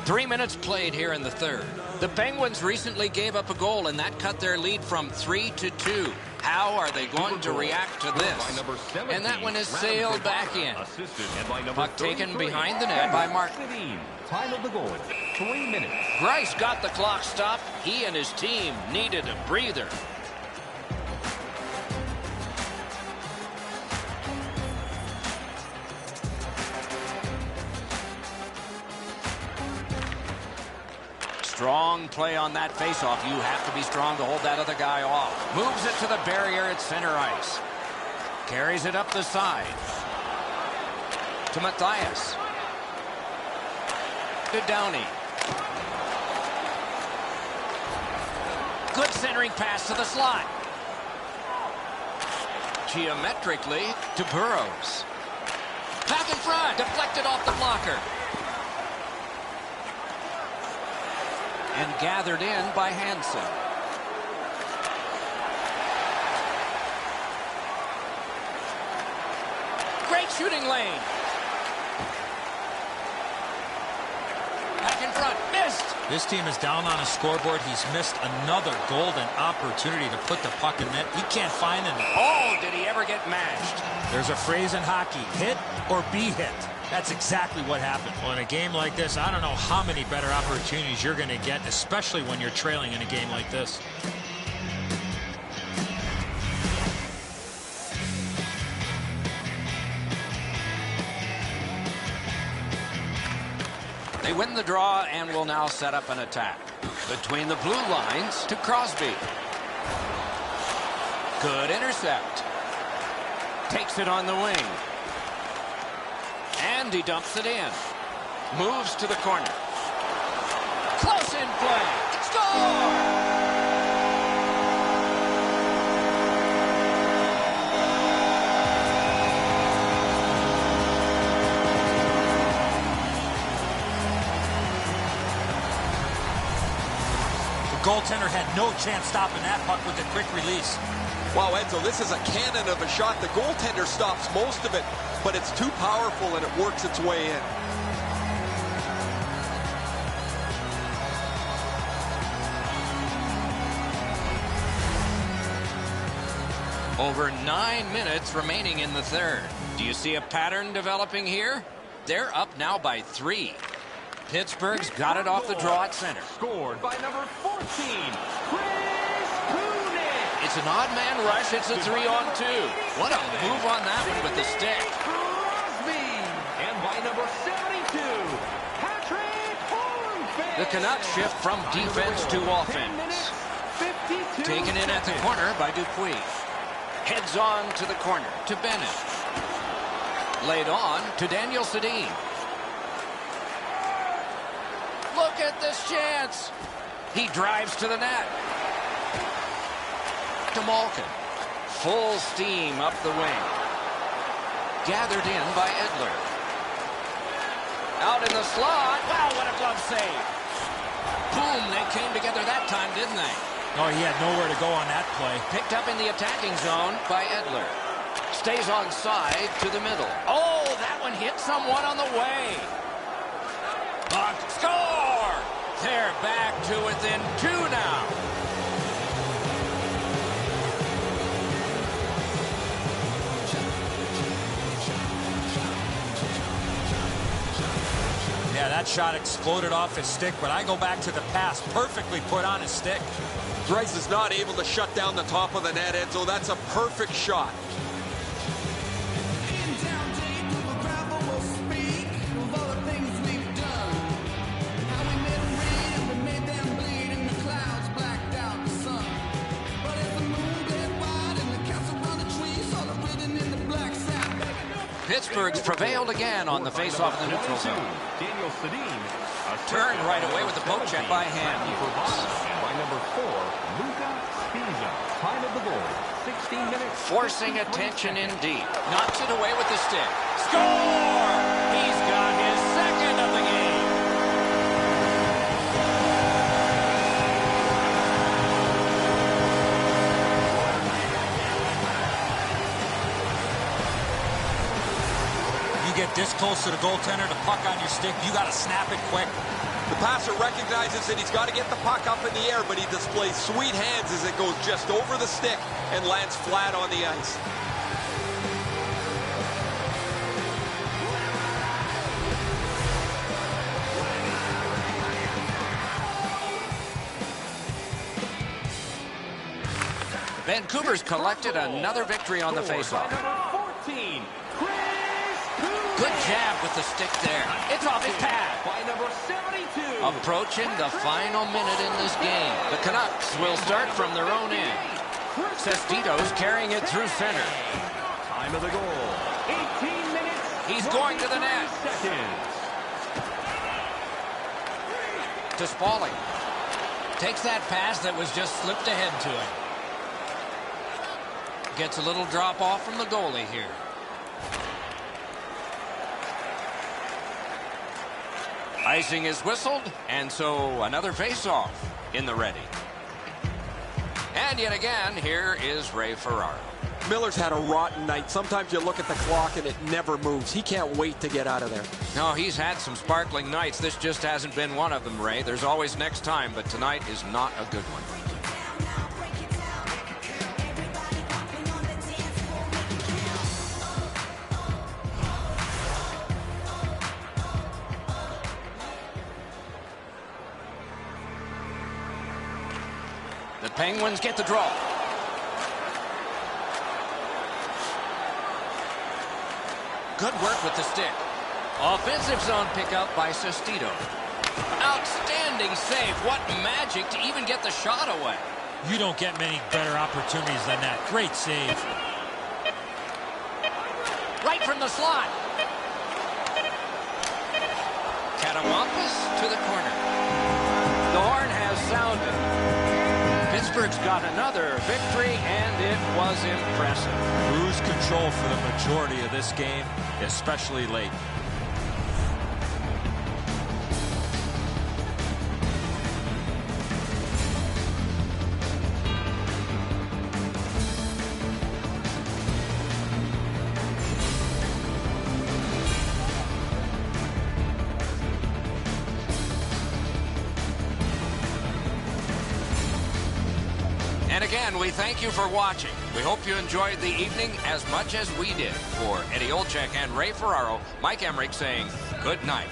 [SPEAKER 1] Three minutes played here in the 3rd. The Penguins recently gave up a goal, and that cut their lead from 3 to 2. How are they going to react to this? And that one is sailed back in. Puck taken behind the net by Martin.
[SPEAKER 5] Time of the goal, 3 minutes.
[SPEAKER 1] Grice got the clock stopped. He and his team needed a breather. Strong play on that faceoff. You have to be strong to hold that other guy off. Moves it to the barrier at center ice. Carries it up the side. To Matthias. To Downey. Good centering pass to the slot. Geometrically to Burrows. Back in front. Deflected off the blocker. And gathered in by Hansen. Great shooting lane. Back in front. Missed.
[SPEAKER 3] This team is down on a scoreboard. He's missed another golden opportunity to put the puck in net. He can't find it.
[SPEAKER 1] Oh, did he ever get mashed?
[SPEAKER 3] There's a phrase in hockey, hit or be hit. That's exactly what happened. Well, in a game like this, I don't know how many better opportunities you're going to get, especially when you're trailing in a game like this.
[SPEAKER 1] They win the draw and will now set up an attack. Between the blue lines to Crosby. Good intercept. Takes it on the wing. And he dumps it in. Moves to the corner. Close in play. Score!
[SPEAKER 3] The goaltender had no chance stopping that puck with a quick release.
[SPEAKER 4] Wow, Edzo, this is a cannon of a shot. The goaltender stops most of it, but it's too powerful and it works its way in.
[SPEAKER 1] Over 9 minutes remaining in the third. Do you see a pattern developing here? They're up now by 3. Pittsburgh's got it off the draw at center.
[SPEAKER 5] Scored by number 14, Chris Kunitz.
[SPEAKER 1] It's an odd man rush. It's a 3-on-2. What a move on that one with the stick.
[SPEAKER 5] Crosby. And by number 72, Patrick Hornfeld.
[SPEAKER 1] The Canucks shift from defense to offense.
[SPEAKER 5] 52
[SPEAKER 1] Taken in at the corner by Dupuis. Heads on to the corner to Bennett. Laid on to Daniel Sedin. Look at this chance. He drives to the net. To Malkin. Full steam up the wing. Gathered in by Edler. Out in the slot. Wow, what a glove save. Boom, they came together that time, didn't they?
[SPEAKER 3] Oh, he had nowhere to go on that play.
[SPEAKER 1] Picked up in the attacking zone by Edler. Stays on side to the middle. Oh, that one hit someone on the way. Buck, score! They're back to within 2 now.
[SPEAKER 3] Yeah, that shot exploded off his stick, but I go back to the pass. Perfectly put on his stick.
[SPEAKER 4] Greiss is not able to shut down the top of the net, Enzo. That's a perfect shot.
[SPEAKER 1] Pittsburgh's prevailed again on the face-off in the neutral zone.
[SPEAKER 5] Daniel Sedin.
[SPEAKER 1] Turned right away with the poke check by hand.
[SPEAKER 5] And by number 4, Luka Spiza. Time of the goal, 16 minutes.
[SPEAKER 1] Forcing attention indeed. Knocks it away with the stick. Score! He's got his second of the game.
[SPEAKER 3] Get this close to the goaltender, the puck on your stick, you got to snap it quick.
[SPEAKER 4] The passer recognizes that he's got to get the puck up in the air, but he displays sweet hands as it goes just over the stick and lands flat on the ice.
[SPEAKER 1] Vancouver's collected another victory on the faceoff.
[SPEAKER 5] Number 14,
[SPEAKER 1] Good jab with the stick there. It's off his pad.
[SPEAKER 5] by number 72.
[SPEAKER 1] Approaching the final minute in this game. The Canucks will start from their own end. Sestito's carrying it through center.
[SPEAKER 5] Time of the goal, 18 minutes.
[SPEAKER 1] He's going to the net.
[SPEAKER 5] Seconds.
[SPEAKER 1] To Spaulding. Takes that pass that was just slipped ahead to him. Gets a little drop off from the goalie here. Icing is whistled, and so another face-off in the ready. And yet again, here is Ray Ferraro.
[SPEAKER 4] Miller's had a rotten night. Sometimes you look at the clock and it never moves. He can't wait to get out of there.
[SPEAKER 1] No, he's had some sparkling nights. This just hasn't been one of them, Ray. There's always next time, but tonight is not a good one. The Penguins get the draw. Good work with the stick. Offensive zone pickup by Sestito. Outstanding save. What magic to even get the shot away.
[SPEAKER 3] You don't get many better opportunities than that. Great save.
[SPEAKER 1] Right from the slot. Catawampus to the corner. The horn has sounded. Pittsburgh's got another victory, and it was impressive.
[SPEAKER 3] Cruise control for the majority of this game, especially late.
[SPEAKER 1] again, we thank you for watching. We hope you enjoyed the evening as much as we did. For Eddie Olczyk and Ray Ferraro, Mike Emmerich saying good night.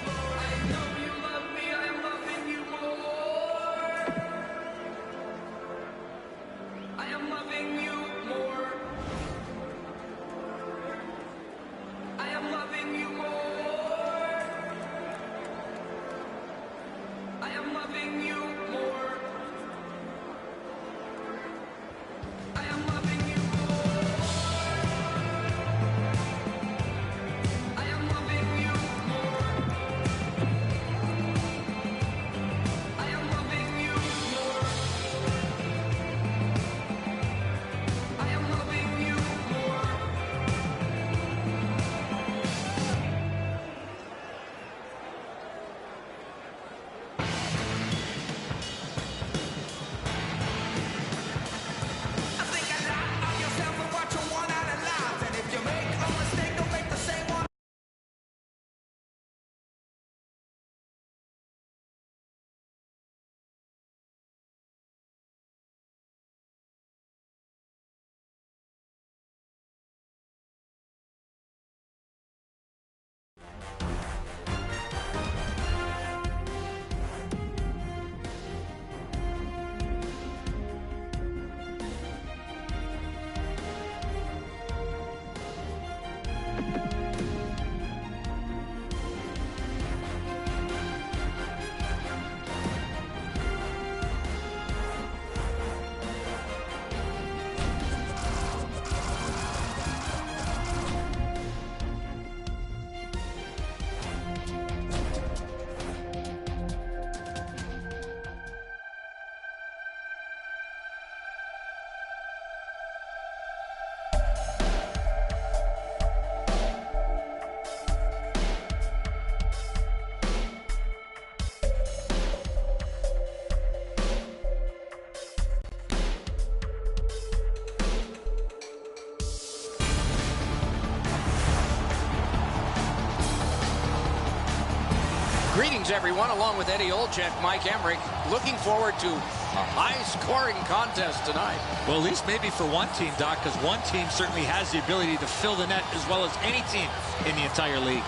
[SPEAKER 1] Greetings, everyone. Along with Eddie Olczyk, Mike Emmerich, looking forward to a high-scoring contest tonight.
[SPEAKER 2] Well, at least maybe for one team, Doc, because one team certainly has the ability to fill the net as well as any team in the entire league.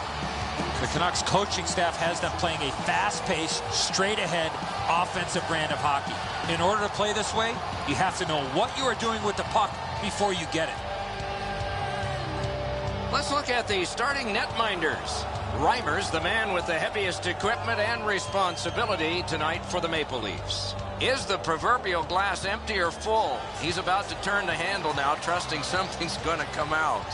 [SPEAKER 3] The Canucks coaching staff has them playing a fast-paced, straight-ahead offensive brand of hockey. In order to play this way, you have to know what you are doing with the puck before you get it.
[SPEAKER 1] Let's look at the starting netminders. Reimer's the man with the heaviest equipment and responsibility tonight for the Maple Leafs. Is the proverbial glass empty or full? He's about to turn the handle now, trusting something's going to come out.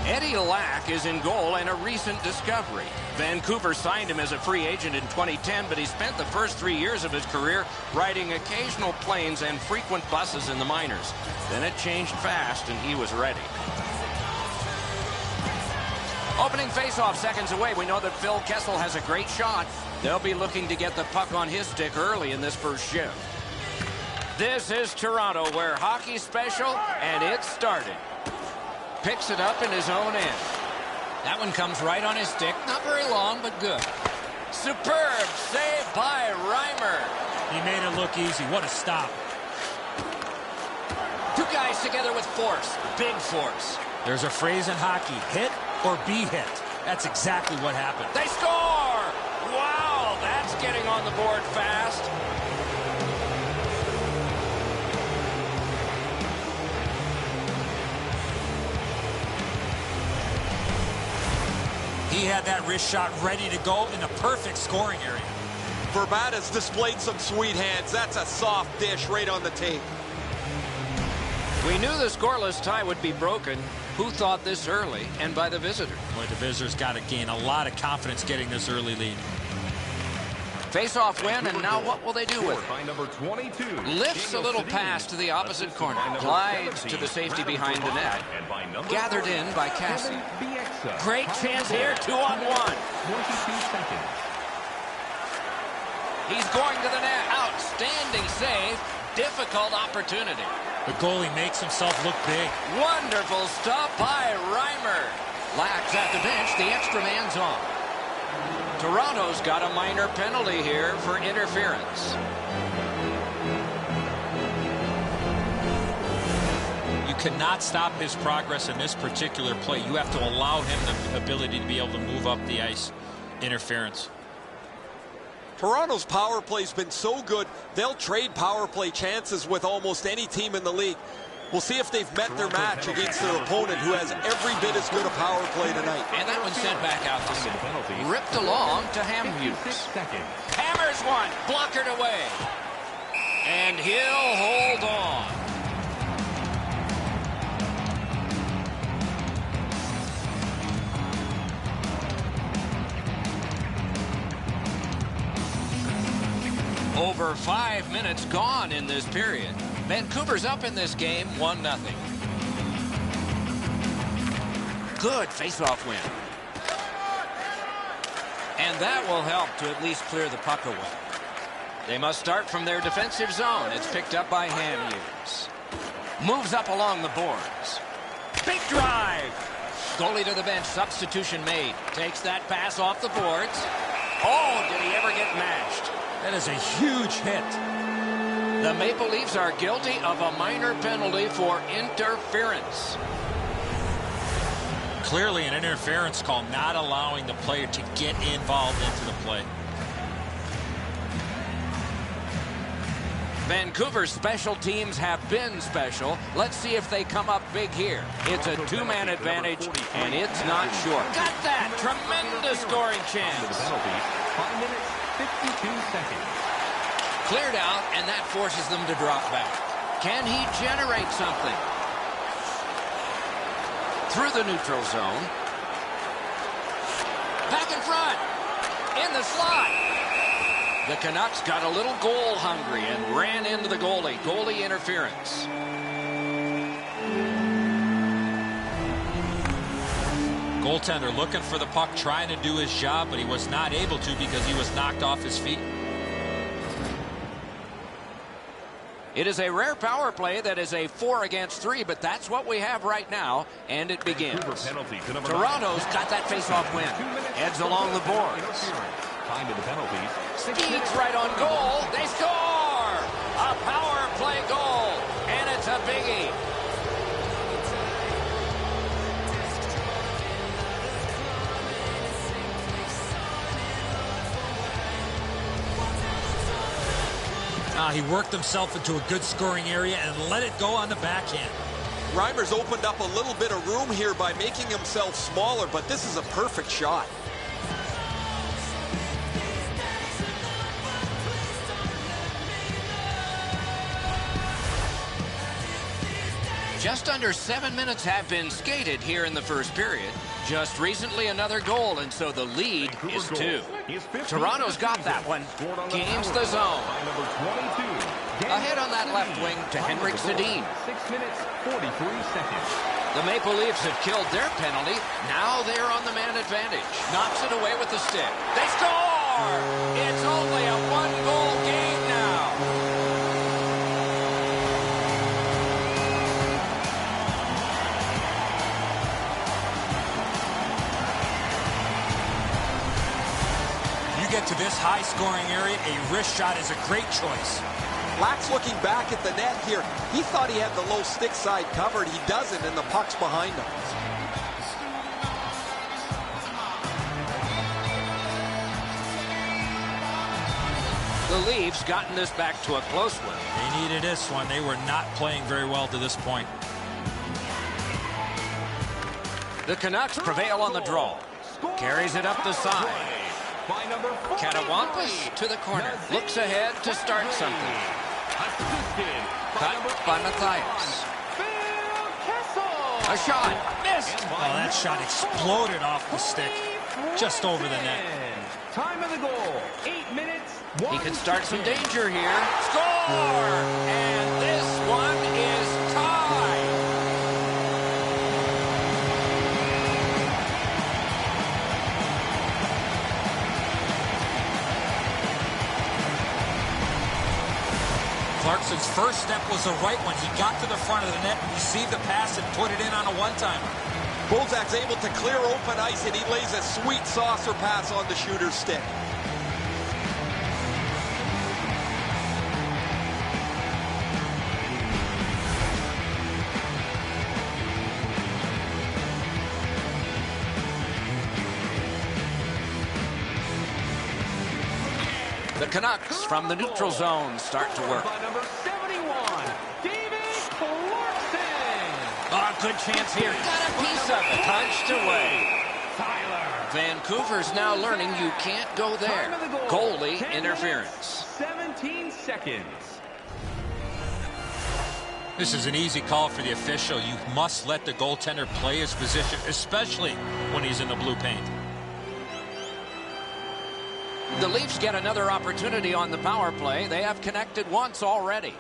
[SPEAKER 1] Eddie Lack is in goal and a recent discovery. Vancouver signed him as a free agent in 2010, but he spent the first 3 years of his career riding occasional planes and frequent buses in the minors. Then it changed fast, and he was ready. Opening faceoff seconds away. We know that Phil Kessel has a great shot. They'll be looking to get the puck on his stick early in this first shift. This is Toronto, where hockey's special, and it started. Picks it up in his own end. That one comes right on his stick. Not very long, but good. Superb save by Reimer.
[SPEAKER 3] He made it look easy. What a stop.
[SPEAKER 1] Two guys together with force. Big force.
[SPEAKER 3] There's a phrase in hockey, hit or be hit. That's exactly what happened.
[SPEAKER 1] They score! Wow, that's getting on the board fast.
[SPEAKER 3] He had that wrist shot ready to go in the perfect scoring area.
[SPEAKER 4] Verbat has displayed some sweet hands. That's a soft dish right on the tape.
[SPEAKER 1] We knew the scoreless tie would be broken. Who thought this early, and by the visitor?
[SPEAKER 3] Boy, the visitors got to gain a lot of confidence getting this early lead.
[SPEAKER 1] Face-off win, and now what will they do with
[SPEAKER 5] By number 22.
[SPEAKER 1] it? Lifts a little pass to the opposite corner. Glides to the safety behind the net. Gathered in by Cassie. Great chance here, 2-on-1.
[SPEAKER 5] 22 seconds.
[SPEAKER 1] He's going to the net. Outstanding save. Difficult opportunity.
[SPEAKER 3] The goalie makes himself look big.
[SPEAKER 1] Wonderful stop by Reimer. Lack's at the bench. The extra man's on. Toronto's got a minor penalty here for interference.
[SPEAKER 3] cannot stop his progress in this particular play. You have to allow him the ability to be able to move up the ice. Interference.
[SPEAKER 4] Toronto's power play's been so good, they'll trade power play chances with almost any team in the league. We'll see if they've met their match against their opponent, who has every bit as good a power play tonight.
[SPEAKER 1] And that one's sent back out to center. Ripped along to Hamhuis. Hammers one, blockered away. And he'll hold on. Over 5 minutes gone in this period. Vancouver's up in this game 1-0. Good face-off win. And that will help to at least clear the puck away. They must start from their defensive zone. It's picked up by Hamhuis. Moves up along the boards. Big drive. Goalie to the bench. Substitution made. Takes that pass off the boards. Oh, did he ever get matched?
[SPEAKER 3] That is a huge hit.
[SPEAKER 1] The Maple Leafs are guilty of a minor penalty for interference.
[SPEAKER 3] Clearly an interference call, not allowing the player to get involved into the play.
[SPEAKER 1] Vancouver's special teams have been special. Let's see if they come up big here. It's a two-man advantage, and it's not short. Got that! Tremendous scoring chance.
[SPEAKER 5] 5 minutes, 52 seconds.
[SPEAKER 1] Cleared out, and that forces them to drop back. Can he generate something? Through the neutral zone. Back in front. In the slot. The Canucks got a little goal hungry and ran into the goalie. Goalie interference.
[SPEAKER 3] Goaltender looking for the puck, trying to do his job, but he was not able to because he was knocked off his feet.
[SPEAKER 1] It is a rare power play that is a 4 against 3, but that's what we have right now, and it begins. Toronto's got that face-off win. Heads along the boards.
[SPEAKER 5] Time to the penalties.
[SPEAKER 1] Skeets right on goal. They score! A power play goal, and it's a biggie.
[SPEAKER 3] He worked himself into a good scoring area and let it go on the backhand.
[SPEAKER 4] Reimer's opened up a little bit of room here by making himself smaller, but this is a perfect shot.
[SPEAKER 1] Just under 7 minutes have been skated here in the first period. Just recently another goal, and so the lead is 2. Toronto's got that one. Gains the zone. Ahead on that left wing to Henrik Sedin.
[SPEAKER 5] 6 minutes, 43 seconds.
[SPEAKER 1] The Maple Leafs have killed their penalty. Now they're on the man advantage. Knocks it away with the stick. They score! It's only a 1-goal game now.
[SPEAKER 3] Get to this high-scoring area, a wrist shot is a great choice.
[SPEAKER 4] Lack's looking back at the net here. He thought he had the low stick side covered. He doesn't, and the puck's behind him.
[SPEAKER 1] The Leafs gotten this back to a close one.
[SPEAKER 3] They needed this one. They were not playing very well to this point.
[SPEAKER 1] The Canucks prevail on the draw. Carries it up the side. Canucks to the corner. Looks ahead to start something. Cut by Matthias. A shot. Missed.
[SPEAKER 3] Oh, that shot exploded off the stick. Just over the net.
[SPEAKER 5] Time of the goal. 8 minutes.
[SPEAKER 1] He could start some danger here. Score! And this one is tied.
[SPEAKER 3] Clarkson's first step was the right one. He got to the front of the net, received the pass, and put it in on a one-timer.
[SPEAKER 4] Bozak's able to clear open ice, and he lays a sweet saucer pass on the shooter's stick.
[SPEAKER 1] The Canucks from the neutral zone start to work.
[SPEAKER 5] By number 71, David Clarkson.
[SPEAKER 1] Oh, good chance here. Got a piece of it. Punched away.
[SPEAKER 5] Tyler.
[SPEAKER 1] Vancouver's now learning you can't go there.
[SPEAKER 5] Time of the goal,
[SPEAKER 1] Goalie
[SPEAKER 5] 10
[SPEAKER 1] interference.
[SPEAKER 5] minutes, 17 seconds.
[SPEAKER 3] This is an easy call for the official. You must let the goaltender play his position, especially when he's in the blue paint.
[SPEAKER 1] The Leafs get another opportunity on the power play. They have connected once already.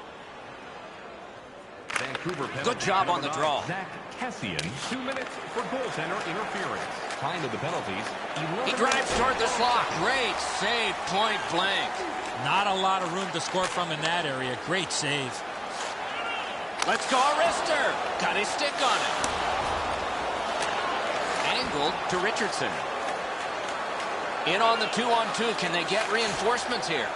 [SPEAKER 5] Vancouver penalty.
[SPEAKER 1] Good job on the draw.
[SPEAKER 5] Zach Kessian, 2 minutes for goaltender interference. Time of the penalties.
[SPEAKER 1] He drives toward the slot. Great save, point blank.
[SPEAKER 3] Not a lot of room to score from in that area. Great save.
[SPEAKER 1] Let's go, Arister. Got his stick on it. Angled to Richardson. In on the 2-on-2. Can they get reinforcements here?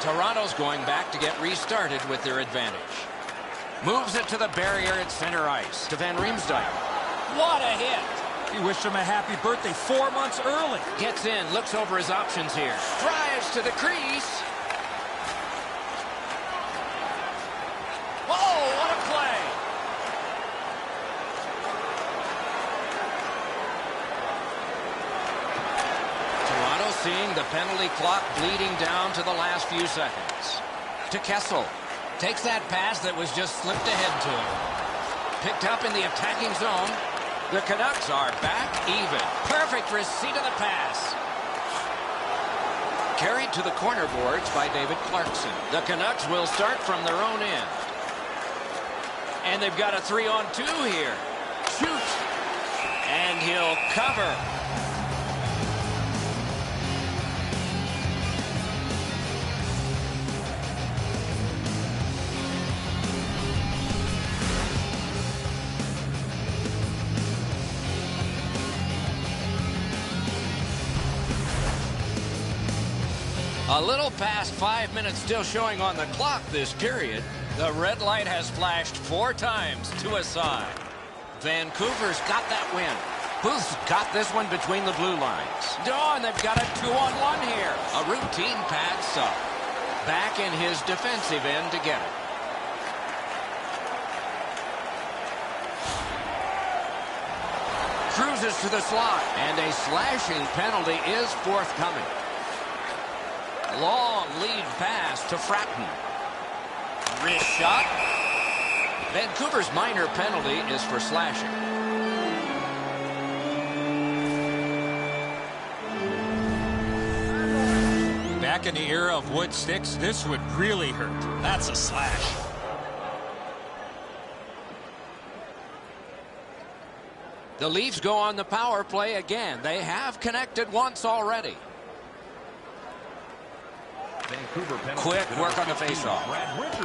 [SPEAKER 1] Toronto's going back to get restarted with their advantage. Moves it to the barrier at center ice. To Van Riemsdyk. What a hit.
[SPEAKER 3] You wish him a happy birthday 4 months early.
[SPEAKER 1] Gets in, looks over his options here. Drives to the crease. Whoa, what a play. Toronto seeing the penalty clock bleeding down to the last few seconds. To Kessel. Takes that pass that was just slipped ahead to him. Picked up in the attacking zone. The Canucks are back even. Perfect receipt of the pass. Carried to the corner boards by David Clarkson. The Canucks will start from their own end. And they've got a 3-on-2 here. Shoot. And he'll cover. A little past 5 minutes still showing on the clock this period. The red light has flashed 4 times to a side. Vancouver's got that win. Booth's got this one between the blue lines. Oh, and they've got a 2-on-1 here. A routine pad sub. Back in his defensive end to get it. Cruises to the slot. And a slashing penalty is forthcoming. Long lead pass to Fratton. Wrist shot. Vancouver's minor penalty is for slashing.
[SPEAKER 3] Back in the era of wood sticks, this would really hurt. That's a slash.
[SPEAKER 1] The Leafs go on the power play again. They have connected once already. Quick work on the faceoff.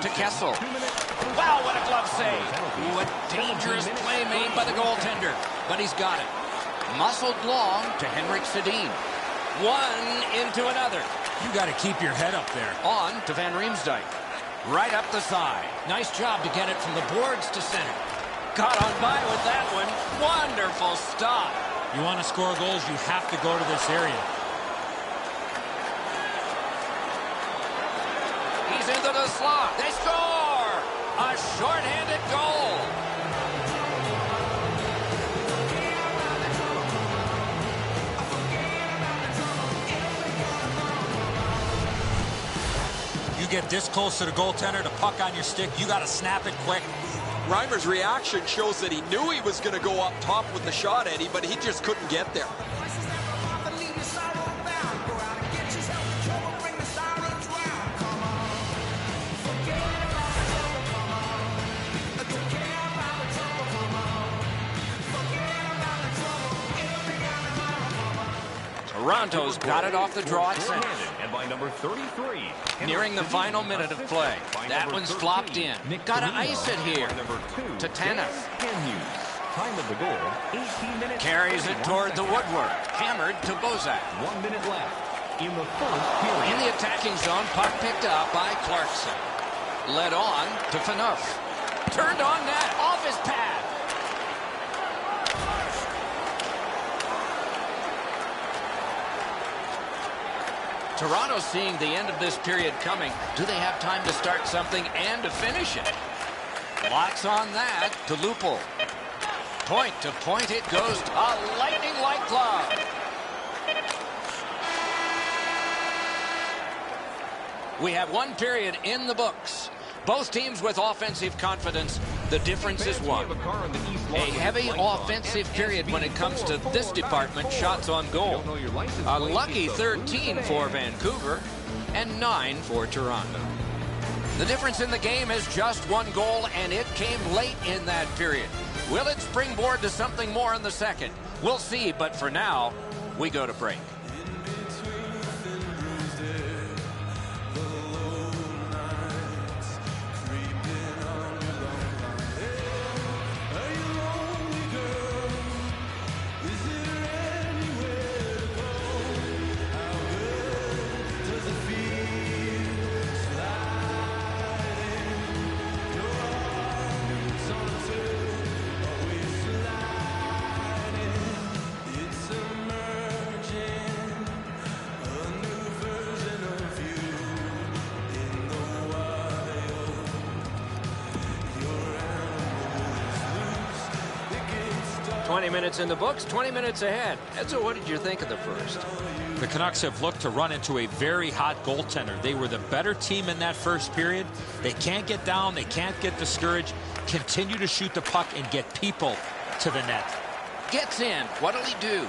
[SPEAKER 1] To Kessel. Wow, what a glove save. What dangerous play made by the goaltender. But he's got it. Muscled long to Henrik Sedin. One into another.
[SPEAKER 3] You got to keep your head up there.
[SPEAKER 1] On to Van Riemsdyk. Right up the side. Nice job to get it from the boards to center. Got on by with that one. Wonderful stop.
[SPEAKER 3] You want to score goals, you have to go to this area.
[SPEAKER 1] He's into the slot. They score! A shorthanded goal.
[SPEAKER 3] You get this close to the goaltender, the puck on your stick, you got to snap it quick.
[SPEAKER 4] Reimer's reaction shows that he knew he was going to go up top with the shot, Eddie, but he just couldn't get there.
[SPEAKER 1] Toronto's got it off the draw at center.
[SPEAKER 5] And by number 33.
[SPEAKER 1] Nearing the final minute of play. That one's flopped in. Got to ice it here. To Tanev.
[SPEAKER 5] Time of the goal, 18 minutes.
[SPEAKER 1] Carries it toward the woodwork. Hammered to Bozak.
[SPEAKER 5] 1 minute left in the first period.
[SPEAKER 1] In the attacking zone, puck picked up by Clarkson. Led on to Phaneuf. Turned on net. Off his pad. Toronto's seeing the end of this period coming. Do they have time to start something and to finish it? Lots on that to Lupul. Point to point it goes. A lightning-like glove. We have one period in the books. Both teams with offensive confidence. The difference is one. A heavy offensive period when it comes to this department, shots on goal. A lucky 13 for Vancouver and 9 for Toronto. The difference in the game is just one goal, and it came late in that period. Will it springboard to something more in the second? We'll see, but for now, we go to break. Minutes in the books, 20 minutes ahead. Edzo, what did you think of the first?
[SPEAKER 3] The Canucks have looked to run into a very hot goaltender. They were the better team in that first period. They can't get down. They can't get discouraged. Continue to shoot the puck and get people to the net.
[SPEAKER 1] Gets in. What'll he do?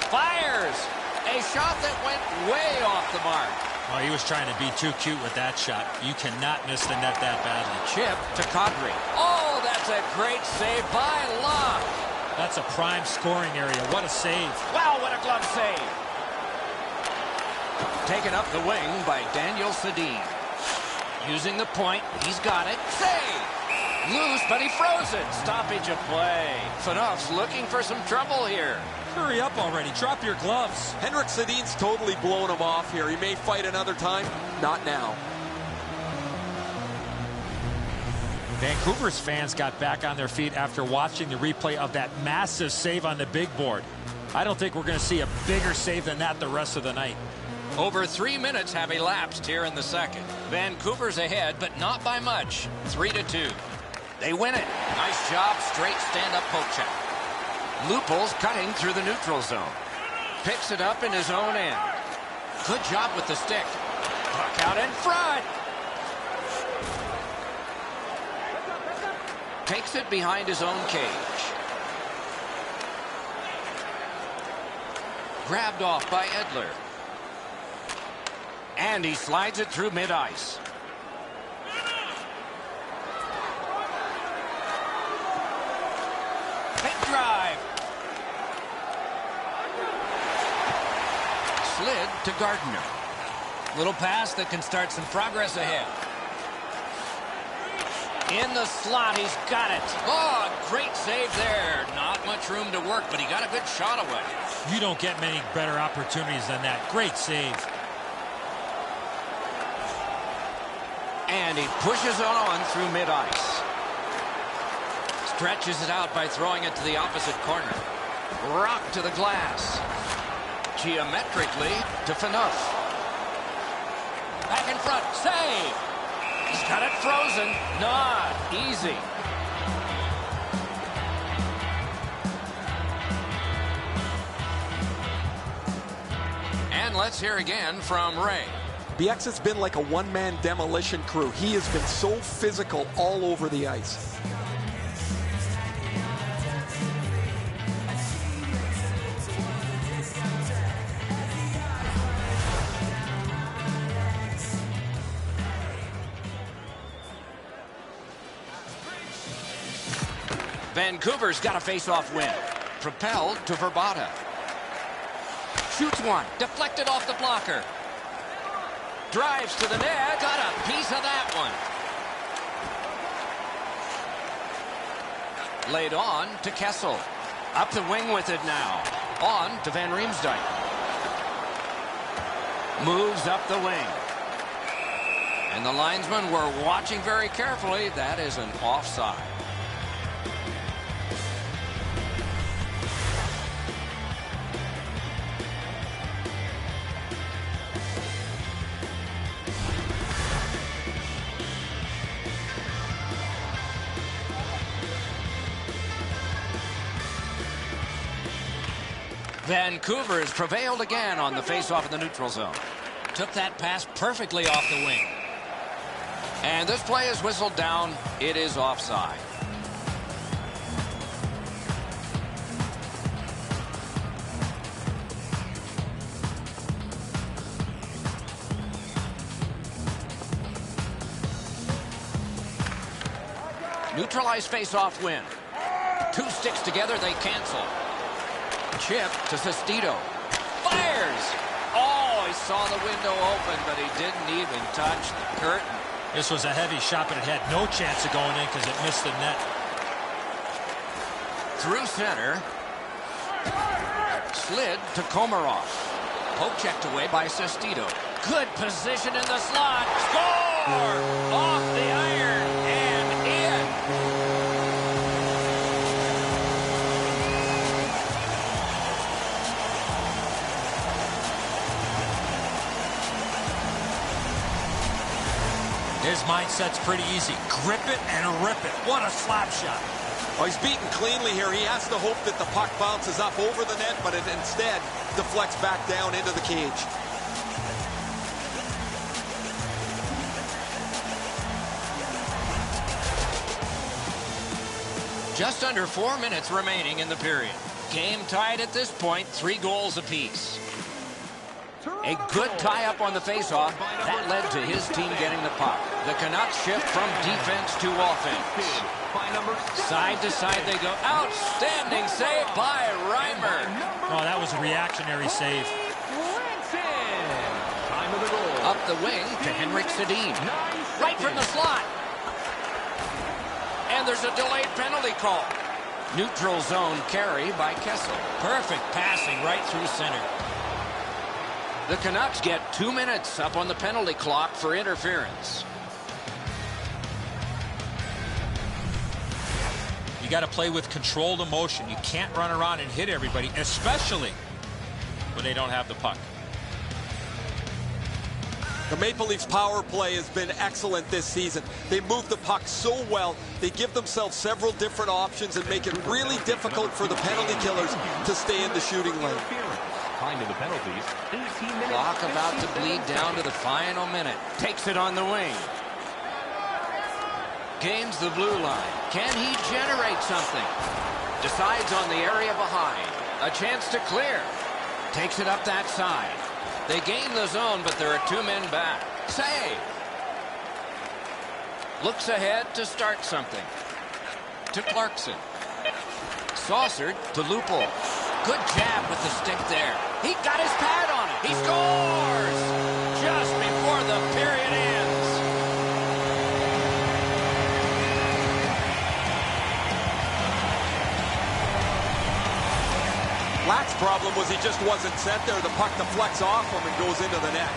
[SPEAKER 1] Fires. A shot that went way off the mark.
[SPEAKER 3] Well, he was trying to be too cute with that shot. You cannot miss the net that badly.
[SPEAKER 1] Chip to Kadri. Oh, that's a great save by Locke.
[SPEAKER 3] That's a prime scoring area. What a save.
[SPEAKER 1] Wow, what a glove save. Taken up the wing by Daniel Sedin. Using the point. He's got it. Save. Loose, but he froze it. Stoppage of play. Phaneuf's looking for some trouble here.
[SPEAKER 3] Hurry up already. Drop your gloves.
[SPEAKER 4] Henrik Sedin's totally blown him off here. He may fight another time. Not now.
[SPEAKER 3] Vancouver's fans got back on their feet after watching the replay of that massive save on the big board. I don't think we're going to see a bigger save than that the rest of the night.
[SPEAKER 1] Over 3 minutes have elapsed here in the second. Vancouver's ahead, but not by much. 3-2. They win it. Nice job, straight stand-up poke check. Lupul's cutting through the neutral zone. Picks it up in his own end. Good job with the stick. Puck out in front. Takes it behind his own cage. Grabbed off by Edler. And he slides it through mid-ice. Big drive. Slid to Gardner. Little pass that can start some progress ahead. In the slot, he's got it. Oh, great save there. Not much room to work, but he got a good shot away.
[SPEAKER 3] You don't get many better opportunities than that. Great save.
[SPEAKER 1] And he pushes on through mid-ice. Stretches it out by throwing it to the opposite corner. Rock to the glass. Geometrically to Phaneuf. Back in front. Save. He's got it frozen. Not easy. And let's hear again from Ray.
[SPEAKER 4] BX has been like a one-man demolition crew. He has been so physical all over the ice.
[SPEAKER 1] Vancouver's got a face-off win. Propelled to Verbata. Shoots one. Deflected off the blocker. Drives to the net. Got a piece of that one. Laid on to Kessel. Up the wing with it now. On to Van Riemsdyk. Moves up the wing. And the linesmen were watching very carefully. That is an offside. Vancouver has prevailed again on the face-off in the neutral zone.
[SPEAKER 3] Took that pass perfectly off the wing.
[SPEAKER 1] And this play is whistled down. It is offside. Neutralized face-off win. Two sticks together, they cancel. Chip to Sestito. Fires! Oh, he saw the window open, but he didn't even touch the curtain.
[SPEAKER 3] This was a heavy shot, but it had no chance of going in because it missed the net.
[SPEAKER 1] Through center. Slid to Komarov. Poke checked away by Sestito. Good position in the slot. Score! Off the iron and in.
[SPEAKER 3] His mindset's pretty easy. Grip it and rip it. What a slap shot.
[SPEAKER 4] Oh, he's beaten cleanly here. He has to hope that the puck bounces up over the net, but it instead deflects back down into the cage.
[SPEAKER 1] Just under 4 minutes remaining in the period. Game tied at this point, 3 goals apiece. A good tie-up on the face-off. That led to his team getting the puck. The Canucks shift from defense to offense. Side to side they go. Outstanding save by Reimer.
[SPEAKER 3] Oh, that was a reactionary save.
[SPEAKER 1] Up the wing to Henrik Sedin. Right from the slot. And there's a delayed penalty call. Neutral zone carry by Kessel. Perfect passing right through center. The Canucks get 2 minutes up on the penalty clock for interference.
[SPEAKER 3] You got to play with controlled emotion. You can't run around and hit everybody, especially when they don't have the puck.
[SPEAKER 4] The Maple Leafs power play has been excellent this season. They move the puck so well. They give themselves several different options and make it really difficult for the penalty killers to stay in the shooting lane.
[SPEAKER 5] Time of the penalties, 18 minutes.
[SPEAKER 1] Clock about to bleed down to the final minute. Takes it on the wing. Gains the blue line. Can he generate something? Decides on the area behind. A chance to clear. Takes it up that side. They gain the zone, but there are 2 men back. Save. Looks ahead to start something. To Clarkson. Saucered to Lupul. Good jab with the stick there. He got his pad on it. He scores! Just before the period ends.
[SPEAKER 4] Black's problem was he just wasn't set there. The puck deflects off him and goes into the net.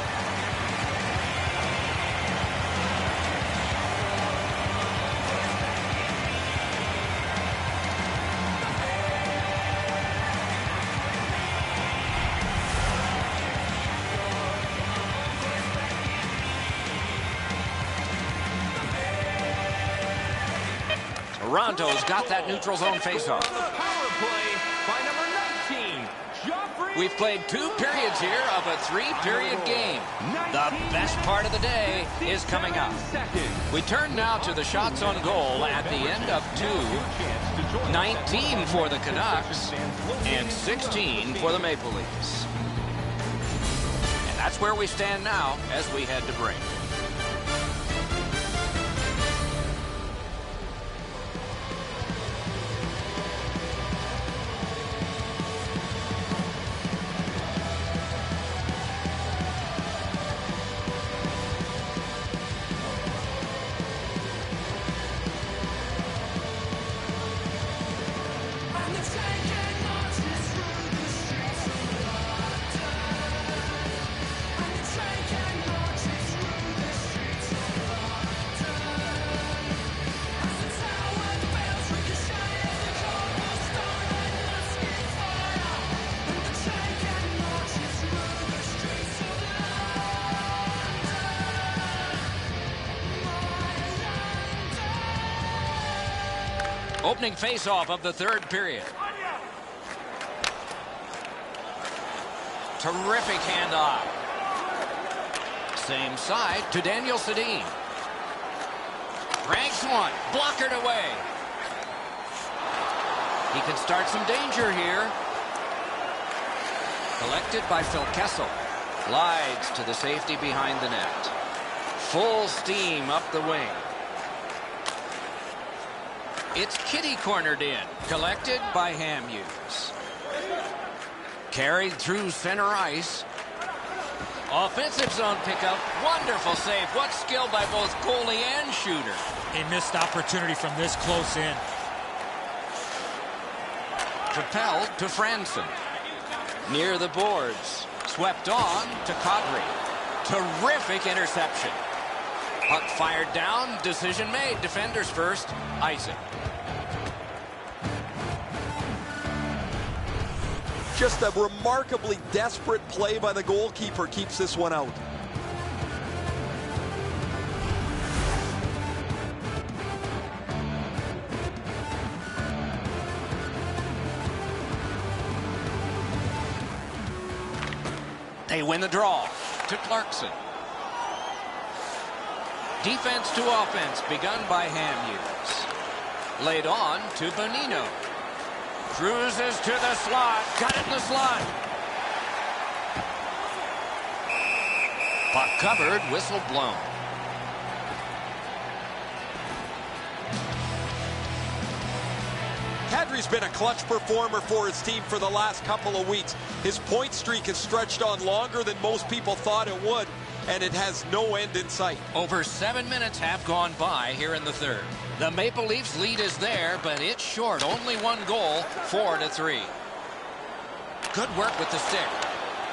[SPEAKER 1] Toronto's got that neutral zone faceoff.
[SPEAKER 5] Power play by number 19, Joffrey.
[SPEAKER 1] We've played 2 periods here of a 3-period game. The best part of the day is coming up. We turn now to the shots on goal at the end of 2. 19 for the Canucks and 16 for the Maple Leafs. And that's where we stand now as we head to break. Opening face-off of the 3rd period. Terrific handoff. Same side to Daniel Sedin. Ranks one. Blockered away. He can start some danger here. Collected by Phil Kessel. Glides to the safety behind the net. Full steam up the wing. It's Kitty cornered in. Collected by Hamhuis. Carried through center ice. Offensive zone pickup. Wonderful save. What skill by both goalie and shooter.
[SPEAKER 3] A missed opportunity from this close in.
[SPEAKER 1] Propelled to Franson. Near the boards. Swept on to Kadri. Terrific interception. Puck fired down. Decision made. Defenders first. Icing.
[SPEAKER 4] Just a remarkably desperate play by the goalkeeper keeps this one out.
[SPEAKER 1] They win the draw to Clarkson. Defense to offense begun by Hamhuis. Laid on to Bonino. Cruises to the slot. Got it in the slot. Puck covered. Whistle blown.
[SPEAKER 4] Kadri's been a clutch performer for his team for the last couple of weeks. His point streak has stretched on longer than most people thought it would, and it has no end in sight.
[SPEAKER 1] Over 7 minutes have gone by here in the third. The Maple Leafs lead is there, but it's short. Only one goal, 4-3. Good work with the stick.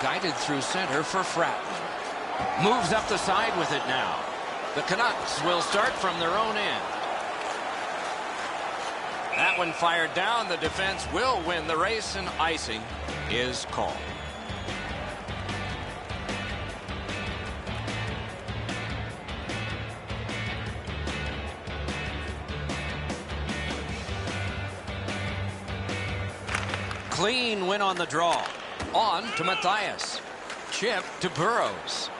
[SPEAKER 1] Guided through center for Fratman. Moves up the side with it now. The Canucks will start from their own end. That one fired down. The defense will win the race, and icing is called. Clean win on the draw. On to Matthias. Chip to Burrows.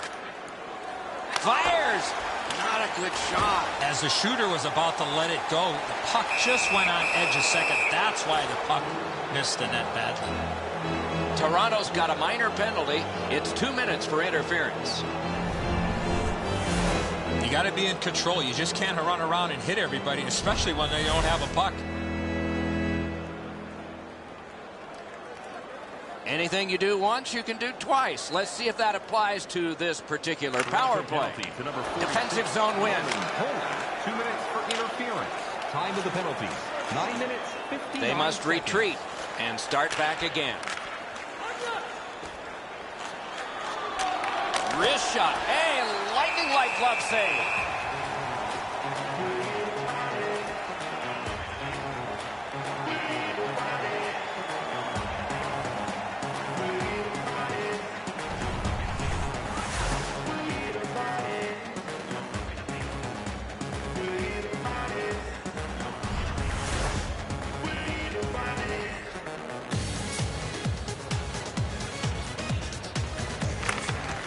[SPEAKER 1] Fires. Not a good shot.
[SPEAKER 3] As the shooter was about to let it go, the puck just went on edge a second. That's why the puck missed the net badly.
[SPEAKER 1] Toronto's got a minor penalty. It's 2 minutes for interference.
[SPEAKER 3] You got to be in control. You just can't run around and hit everybody, especially when they don't have a puck.
[SPEAKER 1] Anything you do once, you can do twice. Let's see if that applies to this particular power play. Defensive zone win.
[SPEAKER 5] 2 minutes for interference. Time of the penalty. 9 minutes, 59
[SPEAKER 1] They must
[SPEAKER 5] seconds.
[SPEAKER 1] retreat and start back again. Wrist shot. Hey, lightning-like glove save.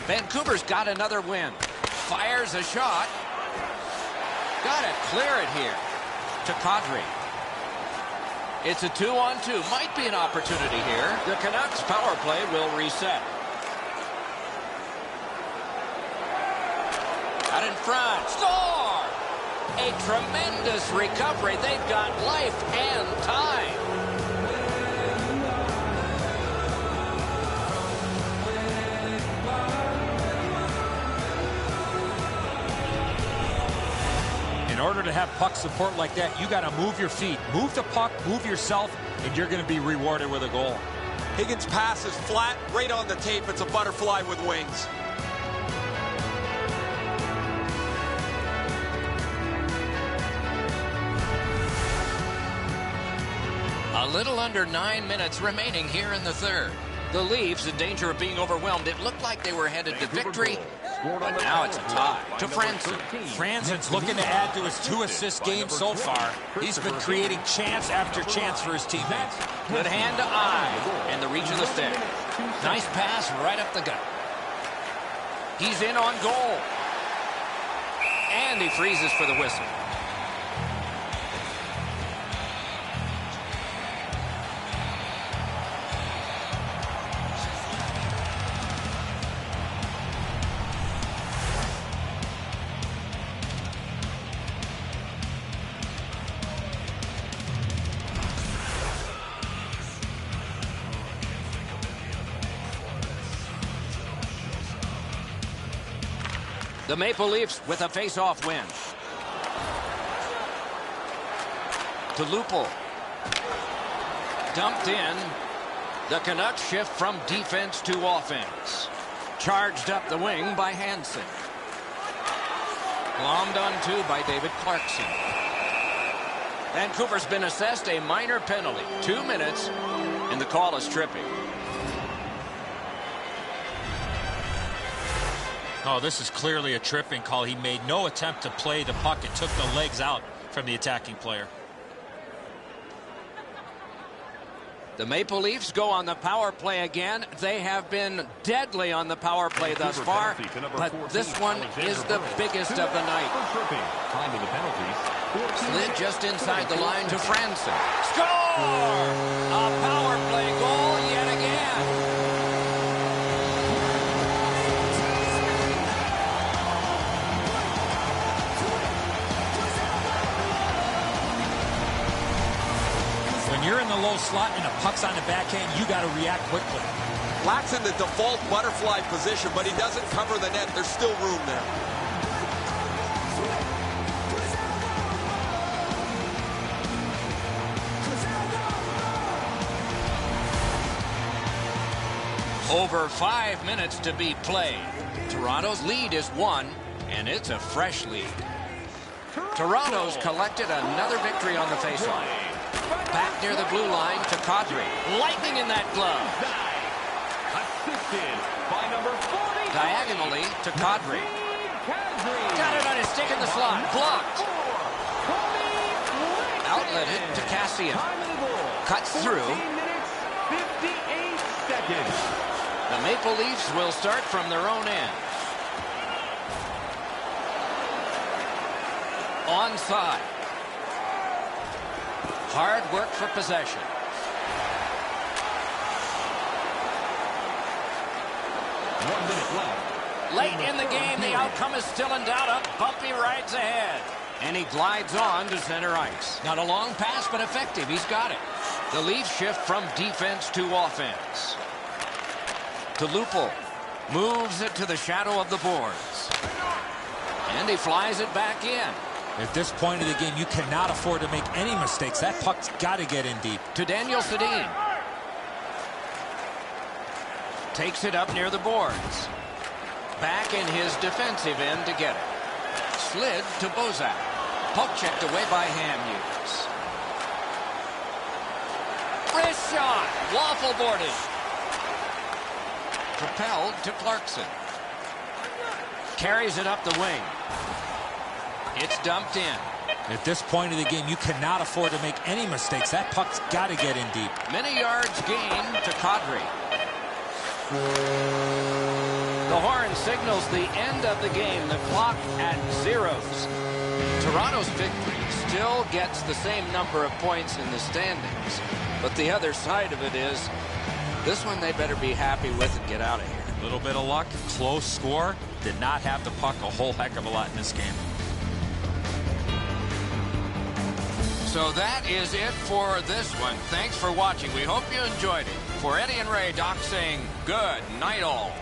[SPEAKER 1] Vancouver's got another win. Fires a shot. Got to clear it here to Kadri. It's a 2-on-2. Might be an opportunity here. The Canucks power play will reset. Out in front. Score! A tremendous recovery. They've got life and time.
[SPEAKER 3] In order to have puck support like that, you got to move your feet. Move the puck, move yourself, and you're going to be rewarded with a goal.
[SPEAKER 4] Higgins' pass is flat, right on the tape. It's a butterfly with wings.
[SPEAKER 1] A little under 9 minutes remaining here in the third. The Leafs in danger of being overwhelmed. It looked like they were headed to victory, but now it's a tie to Franson.
[SPEAKER 3] Franson's looking to add to his 2-assist game so far. He's been creating chance after chance for his teammates.
[SPEAKER 1] Good hand to eye, and the reach of the stick.
[SPEAKER 5] seconds.
[SPEAKER 1] Nice pass right up the gut. He's in on goal. And he freezes for the whistle. The Maple Leafs with a face-off win. To Lupul. Dumped in. The Canucks shift from defense to offense. Charged up the wing by Hansen. Glommed onto by David Clarkson. Vancouver's been assessed a minor penalty. 2 minutes, and the call is tripping.
[SPEAKER 3] Oh, this is clearly a tripping call. He made no attempt to play the puck and took the legs out from the attacking player.
[SPEAKER 1] The Maple Leafs go on the power play again. They have been deadly on the power play thus far, but this one is the biggest of the night. Slid just inside the line to Franson. Score! A power play goal yet again.
[SPEAKER 3] When you're in the low slot and the puck's on the backhand, you got to react quickly.
[SPEAKER 4] Black's in the default butterfly position, but he doesn't cover the net. There's still room there.
[SPEAKER 1] Over 5 minutes to be played. Toronto's lead is 1, and it's a fresh lead. Toronto's collected another victory on the faceoff. Back near the blue line to Kadri. Lightning in that glove.
[SPEAKER 5] Assisted by number 40.
[SPEAKER 1] Diagonally to Kadri. Got it on his stick in the slot. Blocked. Outlet it to Cassian. Cuts through.
[SPEAKER 5] 14 minutes, 58 seconds.
[SPEAKER 1] The Maple Leafs will start from their own end. Onside. Hard work for possession.
[SPEAKER 5] One minute left.
[SPEAKER 1] Late in the game, the outcome is still in doubt. Up bumpy rides ahead. And he glides on to center ice. Not a long pass, but effective. He's got it. The Leafs shift from defense to offense. To Lupul. Moves it to the shadow of the boards. And he flies it back in.
[SPEAKER 3] At this point of the game, you cannot afford to make any mistakes. That puck's got to get in deep.
[SPEAKER 1] To Daniel Sedin. Takes it up near the boards. Back in his defensive end to get it. Slid to Bozak. Puck checked away by Hamhuis. Wrist shot. Waffle boarded. Propelled to Clarkson. Carries it up the wing. It's dumped in.
[SPEAKER 3] At this point of the game, you cannot afford to make any mistakes. That puck's got to get in deep.
[SPEAKER 1] Many yards gained to Kadri. The horn signals the end of the game. The clock at zeros. Toronto's victory still gets the same number of points in the standings. But the other side of it is, this one they better be happy with and get out of here.
[SPEAKER 3] A little bit of luck, close score. Did not have the puck a whole heck of a lot in this game.
[SPEAKER 1] So that is it for this one. Thanks for watching. We hope you enjoyed it. For Eddie and Ray, Doc saying good night all.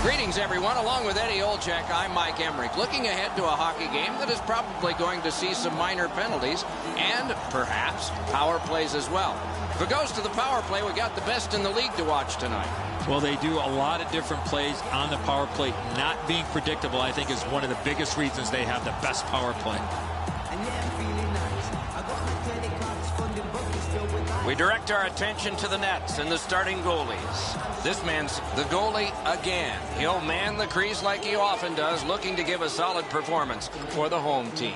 [SPEAKER 1] Greetings, everyone. Along with Eddie Olczyk, I'm Mike Emmerich. Looking ahead to a hockey game that is probably going to see some minor penalties and perhaps power plays as well. If it goes to the power play, we got the best in the league to watch tonight.
[SPEAKER 2] Well, they do a lot of different plays on the power play. Not being predictable, I think, is one of the biggest reasons they have the best power play.
[SPEAKER 1] We direct our attention to the nets and the starting goalies. This man's the goalie again. He'll man the crease like he often does, looking to give a solid performance for the home team.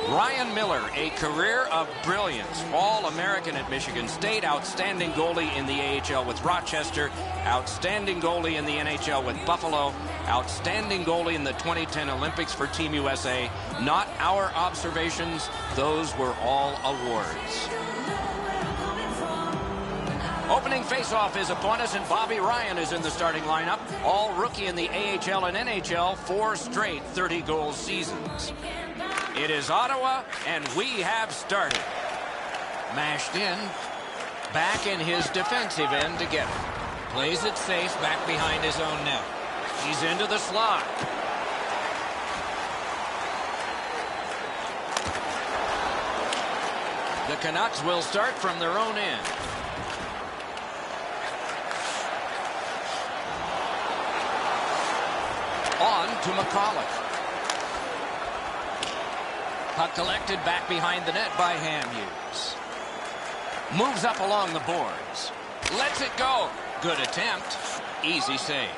[SPEAKER 1] Ryan Miller, a career of brilliance. All-American at Michigan State, outstanding goalie in the AHL with Rochester, outstanding goalie in the NHL with Buffalo, outstanding goalie in the 2010 Olympics for Team USA. Not our observations, those were all awards. Opening faceoff is upon us, and Bobby Ryan is in the starting lineup. All rookie in the AHL and NHL, 4 straight 30-goal seasons. It is Ottawa, and we have started. Mashed in, back in his defensive end to get it. Plays it safe back behind his own net. He's into the slot. The Canucks will start from their own end. On to McCulloch. Puck collected back behind the net by Hamhuis. Moves up along the boards. Lets it go. Good attempt. Easy save.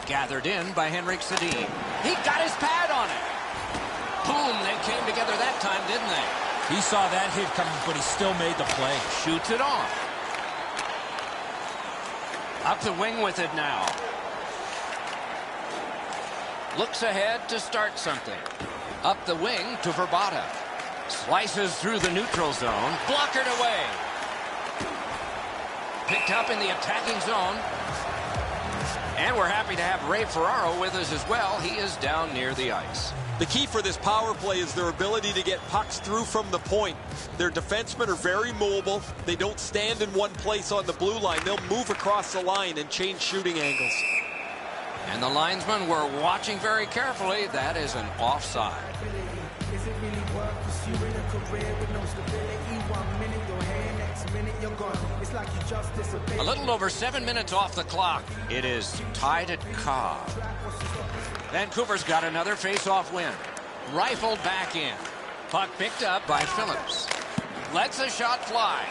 [SPEAKER 1] Gathered in by Henrik Sedin. He got his pad on it. Boom, they came together that time, didn't they?
[SPEAKER 3] He saw that hit coming, but he still made the play.
[SPEAKER 1] Shoots it on. Up the wing with it now. Looks ahead to start something. Up the wing to Verbata. Slices through the neutral zone. Blockered away. Picked up in the attacking zone. And we're happy to have Ray Ferraro with us as well. He is down near the ice.
[SPEAKER 4] The key for this power play is their ability to get pucks through from the point. Their defensemen are very mobile. They don't stand in one place on the blue line. They'll move across the line and change shooting angles.
[SPEAKER 1] And the linesmen were watching very carefully. That is an offside. A little over 7 minutes off the clock. It is tied at Cobb. Vancouver's got another face-off win. Rifled back in. Puck picked up by Phillips. Lets a shot fly.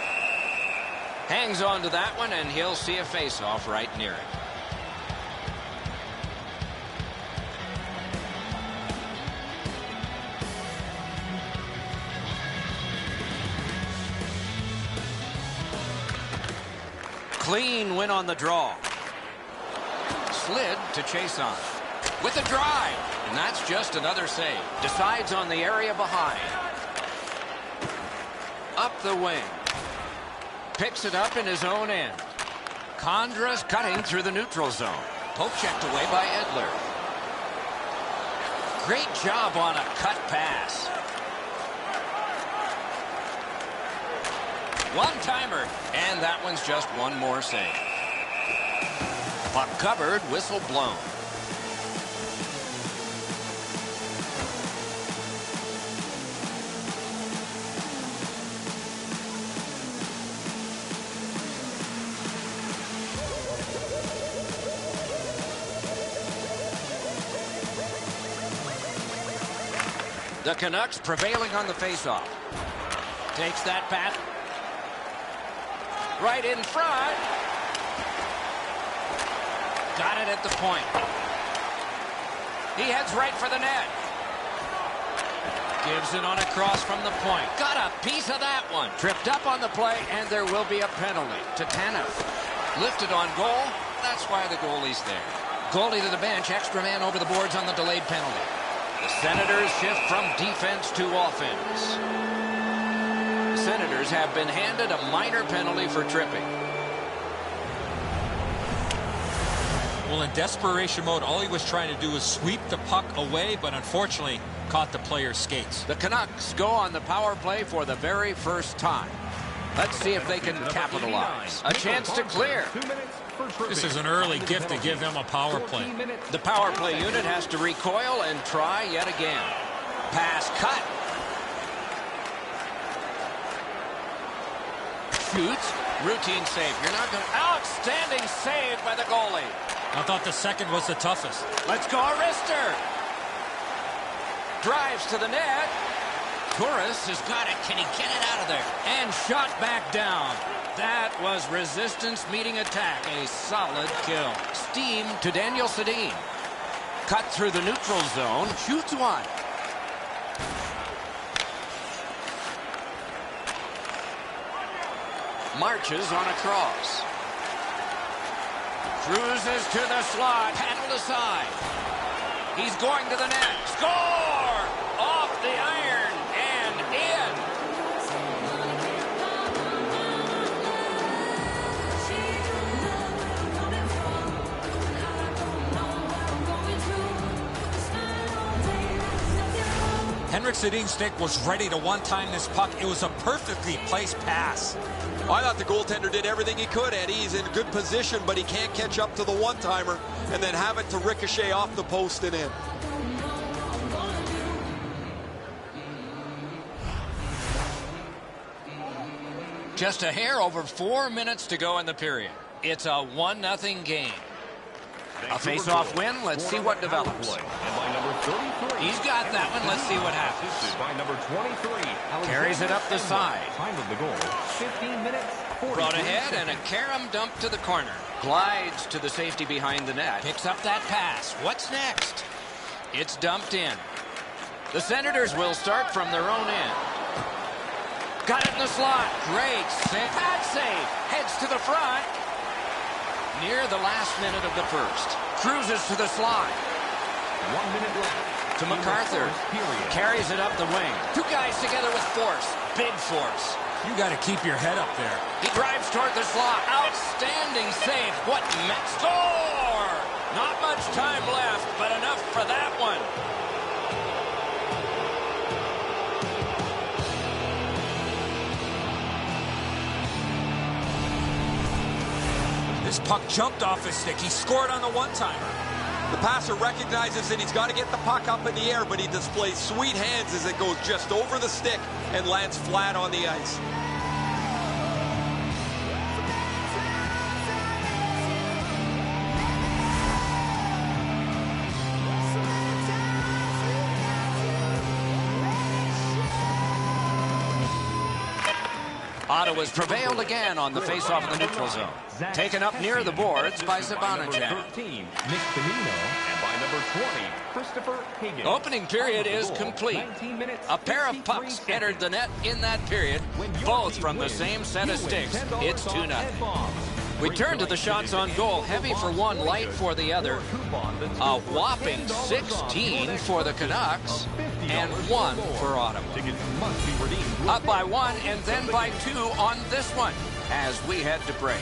[SPEAKER 1] Hangs on to that one, and he'll see a face-off right near it. Clean win on the draw. Slid to chase on. With a drive. And that's just another save. Decides on the area behind. Up the wing. Picks it up in his own end. Condra's cutting through the neutral zone. Poke checked away by Edler. Great job on a cut pass. One-timer, and that one's just one more save. Puck covered, whistle blown. The Canucks prevailing on the faceoff. Takes that pass. Right in front. Got it at the point. He heads right for the net. Gives it on a cross from the point. Got a piece of that one. Tripped up on the play, and there will be a penalty to Tanev. Lifted on goal. That's why the goalie's there. Goalie to the bench. Extra man over the boards on the delayed penalty. The Senators shift from defense to offense. Senators have been handed a minor penalty for tripping.
[SPEAKER 3] Well, in desperation mode, all he was trying to do was sweep the puck away, but unfortunately caught the player's skates.
[SPEAKER 1] The Canucks go on the power play for the very first time. Let's see if they can capitalize. A chance to clear.
[SPEAKER 2] This is an early gift to give them a power play.
[SPEAKER 1] The power play unit has to recoil and try yet again. Pass cut. Shoots. Routine save. You're not going to... Outstanding save by the goalie.
[SPEAKER 2] I thought the second was the toughest.
[SPEAKER 1] Let's go, Arister. Drives to the net. Torres has got it. Can he get it out of there? And shot back down. That was resistance meeting attack. A solid kill. Steam to Daniel Sedin. Cut through the neutral zone. Shoots one. Marches on a cross. Cruises to the slot. Paddled aside. He's going to the net. Score! Off the iron and in.
[SPEAKER 3] Henrik Sedin's stick was ready to one-time this puck. It was a perfectly placed pass.
[SPEAKER 4] I thought the goaltender did everything he could, Eddie. He's in good position, but he can't catch up to the one-timer and then have it to ricochet off the post and in.
[SPEAKER 1] Just a hair over 4 minutes to go in the period. It's a 1-0 game. A face-off win. Let's see what develops. He's got that one. Let's see what happens. Carries it up the side.
[SPEAKER 5] Time of the goal, 15 minutes.
[SPEAKER 1] Brought ahead and a carom dump to the corner. Glides to the safety behind the net. Picks up that pass. What's next? It's dumped in. The Senators will start from their own end. Got it in the slot. Great save. Pad save. Heads to the front. Near the last minute of the first. Cruises to the slide.
[SPEAKER 5] 1 minute left.
[SPEAKER 1] To MacArthur. Carries it up the wing. Two guys together with force. Big force.
[SPEAKER 3] You got to keep your head up there.
[SPEAKER 1] He drives toward the slot. Outstanding save. What score! Not much time left, but enough for that one.
[SPEAKER 3] This puck jumped off his stick. He scored on the one-timer.
[SPEAKER 4] The passer recognizes that he's got to get the puck up in the air, but he displays sweet hands as it goes just over the stick and lands flat on the ice.
[SPEAKER 1] Ottawa's prevailed again on the face-off in the neutral zone. Taken up near the boards by Zibanejad. Opening period is complete. A pair of pucks entered the net in that period, both from the same set of sticks. It's 2-0. We turn to the shots on goal. Heavy for one, light for the other. A whopping 16 for the Canucks and 1 for Ottawa. Up by 1 and then by 2 on this one as we head to break.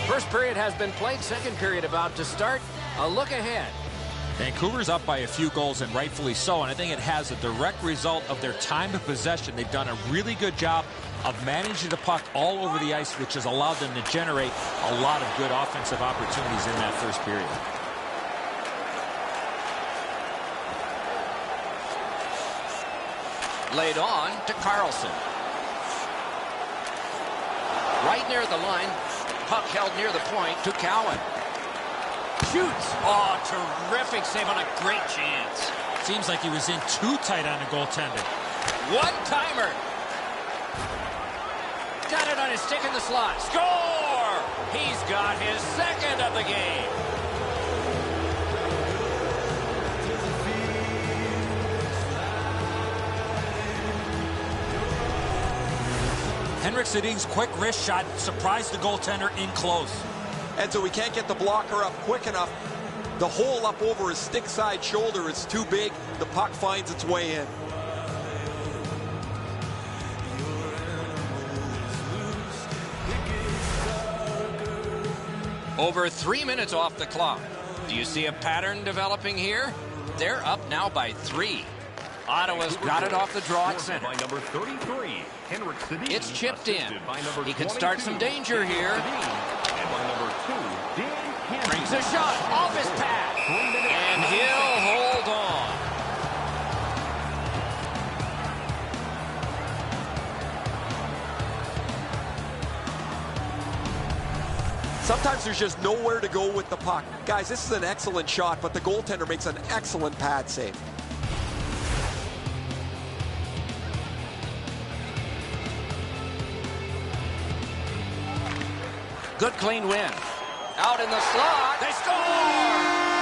[SPEAKER 1] First period has been played. Second period about to start. A look ahead.
[SPEAKER 3] Vancouver's up by a few goals, and rightfully so, and I think it has a direct result of their time of possession. They've done a really good job of managing the puck all over the ice, which has allowed them to generate a lot of good offensive opportunities in that first period.
[SPEAKER 1] Laid on to Carlson. Right near the line. Puck held near the point to Cowan. Shoots. Oh, terrific save on a great chance.
[SPEAKER 2] Seems like he was in too tight on the goaltender.
[SPEAKER 1] One-timer. Got it on his stick in the slot. Score! He's got his second of the game.
[SPEAKER 3] Henrik Sedin's quick wrist shot surprised the goaltender in close.
[SPEAKER 4] And so he can't get the blocker up quick enough. The hole up over his stick side shoulder is too big. The puck finds its way in.
[SPEAKER 1] Over 3 minutes off the clock. Do you see a pattern developing here? They're up now by 3. Ottawa's got it off the draw at center.
[SPEAKER 5] By number 33, Henrik Sedin.
[SPEAKER 1] It's chipped in.
[SPEAKER 5] Assisted by number
[SPEAKER 1] He can start
[SPEAKER 5] 22,
[SPEAKER 1] some danger here.
[SPEAKER 5] And by number 2, Dan Hansen.
[SPEAKER 1] Brings a shot off his pad. And he'll hold on.
[SPEAKER 4] Sometimes there's just nowhere to go with the puck. Guys, this is an excellent shot, but the goaltender makes an excellent pad save.
[SPEAKER 1] Good clean win. Out in the slot. They score!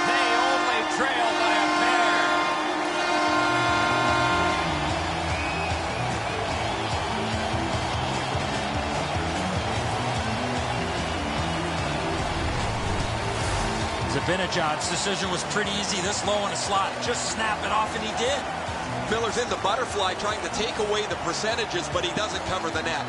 [SPEAKER 1] They only trail by a pair.
[SPEAKER 3] Zibanejad's decision was pretty easy this low in a slot. Just snap it off, and he did.
[SPEAKER 4] Miller's in the butterfly trying to take away the percentages, but he doesn't cover the net.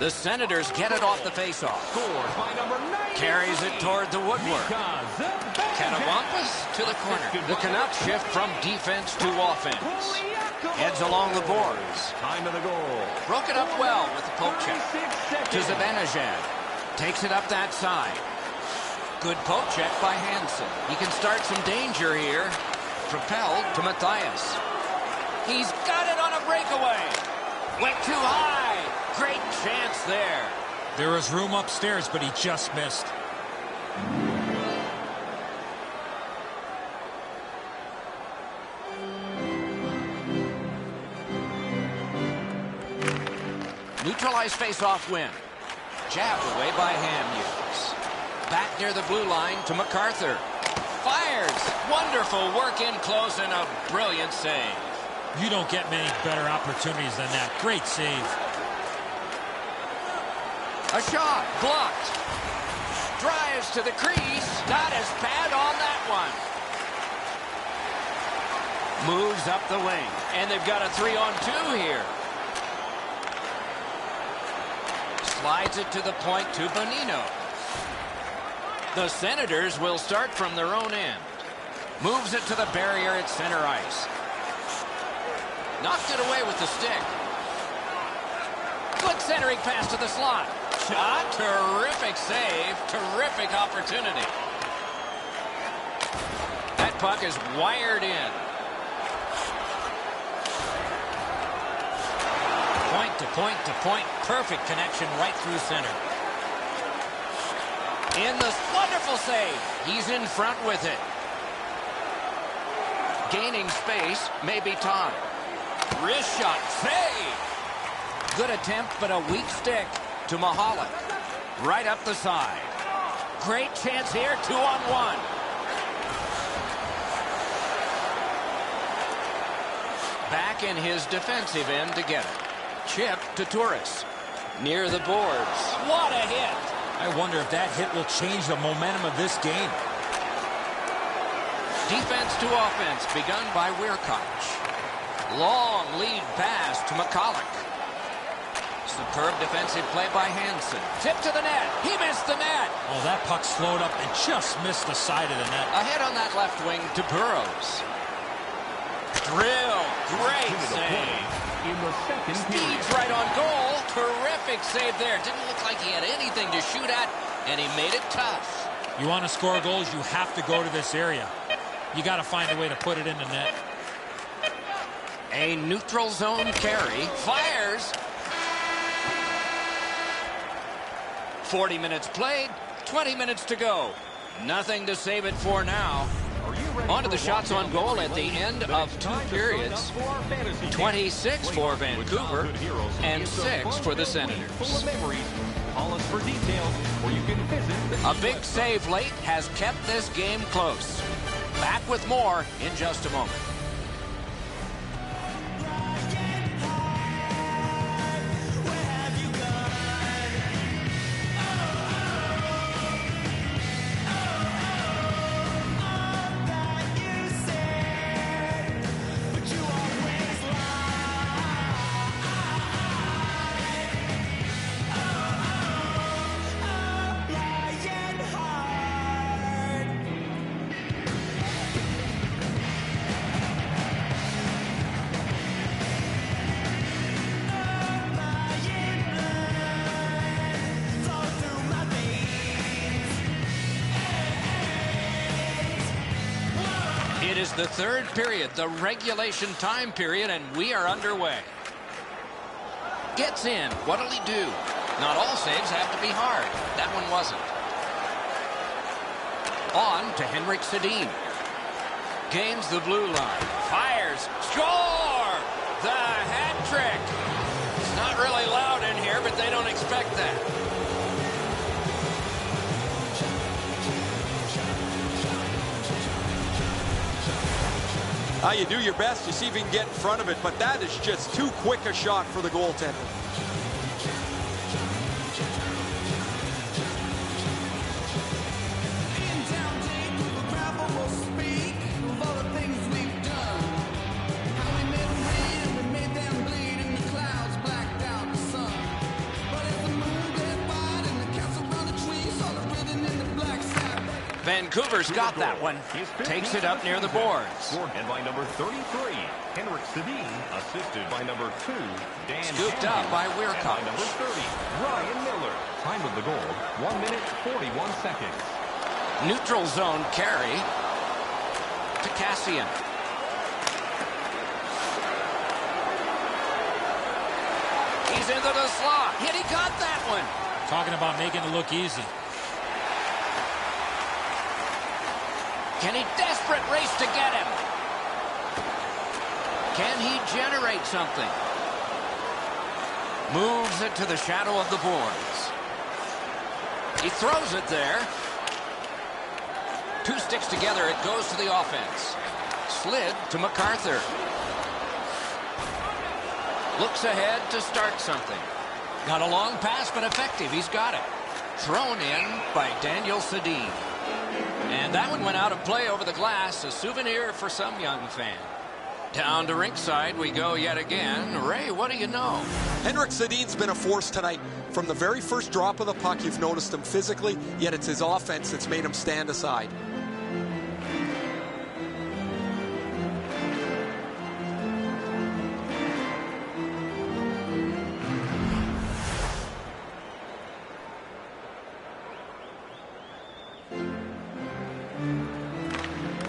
[SPEAKER 1] The Senators get it off the faceoff.
[SPEAKER 5] Scored by number 9.
[SPEAKER 1] Carries it toward the woodwork. Catawampas to the corner. The Canucks shift from defense to offense. Heads along the boards.
[SPEAKER 5] Time of the goal.
[SPEAKER 1] Broke it up well with the poke check.
[SPEAKER 5] 36
[SPEAKER 1] To
[SPEAKER 5] seconds.
[SPEAKER 1] Zibanejad. Takes it up that side. Good poke check by Hansen. He can start some danger here. Propelled to Matthias. He's got it on a breakaway. Went too high. Great chance there.
[SPEAKER 3] There was room upstairs, but he just missed.
[SPEAKER 1] Neutralized face-off win. Jabbed away by Hamhuis. Back near the blue line to MacArthur. Fires. Wonderful work in close and a brilliant save.
[SPEAKER 3] You don't get many better opportunities than that. Great save.
[SPEAKER 1] A shot. Blocked. Drives to the crease. Got his pad on that one. Moves up the wing. And they've got a 3-on-2 here. Slides it to the point to Bonino. The Senators will start from their own end. Moves it to the barrier at center ice. Knocked it away with the stick. Good centering pass to the slot. Shot. Terrific save. Terrific opportunity. That puck is wired in. Point to point to point. Perfect connection right through center. In the wonderful save. He's in front with it. Gaining space. Maybe time. Wrist shot. Save. Good attempt, but a weak stick to Mahalik. Right up the side. Great chance here. 2-on-1. Back in his defensive end to get it. Chip to Turris. Near the boards. What a hit.
[SPEAKER 3] I wonder if that hit will change the momentum of this game.
[SPEAKER 1] Defense to offense begun by Weirkoch. Long lead pass to McCulloch. Superb defensive play by Hansen. Tip to the net. He missed the net.
[SPEAKER 3] Oh, that puck slowed up and just missed the side of the net.
[SPEAKER 1] Ahead on that left wing to Burrows. Drill. Great save.
[SPEAKER 5] In the second
[SPEAKER 1] Speeds
[SPEAKER 5] period.
[SPEAKER 1] right on goal. Terrific save there. Didn't look like he had anything to shoot at, and he made it tough.
[SPEAKER 3] You want to score goals, you have to go to this area. You got to find a way to put it in the net.
[SPEAKER 1] A neutral zone carry. Fires. 40 minutes played. 20 minutes to go. Nothing to save it for now. On to the shots on goal at the end of 2 periods. 26 for Vancouver and 6 for the Senators.
[SPEAKER 5] Call us for details, or you can visit
[SPEAKER 1] A big save late has kept this game close. Back with more in just a moment. It is the 3rd period, the regulation time period, and we are underway. Gets in. What'll he do? Not all saves have to be hard. That one wasn't. On to Henrik Sedin. Gains the blue line. Fires. Score! The hat trick. It's not really loud in here, but they don't expect that.
[SPEAKER 4] You do your best to see if you can get in front of it, but that is just too quick a shot for the goaltender.
[SPEAKER 1] Vancouver's got that one. Takes it up near the boards.
[SPEAKER 5] And by number 33, Henrik Sedin, assisted by number 2, Dan
[SPEAKER 1] Scooped up by Weirkoch.
[SPEAKER 5] by number 30, Ryan Miller. Time of the goal, 1 minute, 41 seconds.
[SPEAKER 1] Neutral zone carry to Cassian. He's into the slot. He got that one.
[SPEAKER 3] Talking about making it look easy.
[SPEAKER 1] Kenny, desperate race to get him. Can he generate something? Moves it to the shadow of the boards. He throws it there. 2 sticks together, it goes to the offense. Slid to MacArthur. Looks ahead to start something. Not a long pass, but effective. He's got it. Thrown in by Daniel Sedin. And that one went out of play over the glass, a souvenir for some young fan. Down to rinkside we go yet again. Ray, what do you know?
[SPEAKER 4] Henrik Sedin's been a force tonight. From the very first drop of the puck, you've noticed him physically, yet it's his offense that's made him stand aside.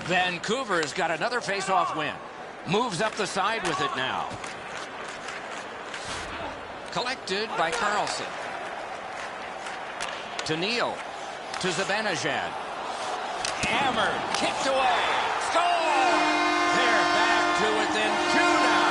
[SPEAKER 1] Vancouver's got another face-off win. Moves up the side with it now. Collected by Carlson. To Neal. To Zibanejad. Hammered. Kicked away. Score! They're back to within 2 now.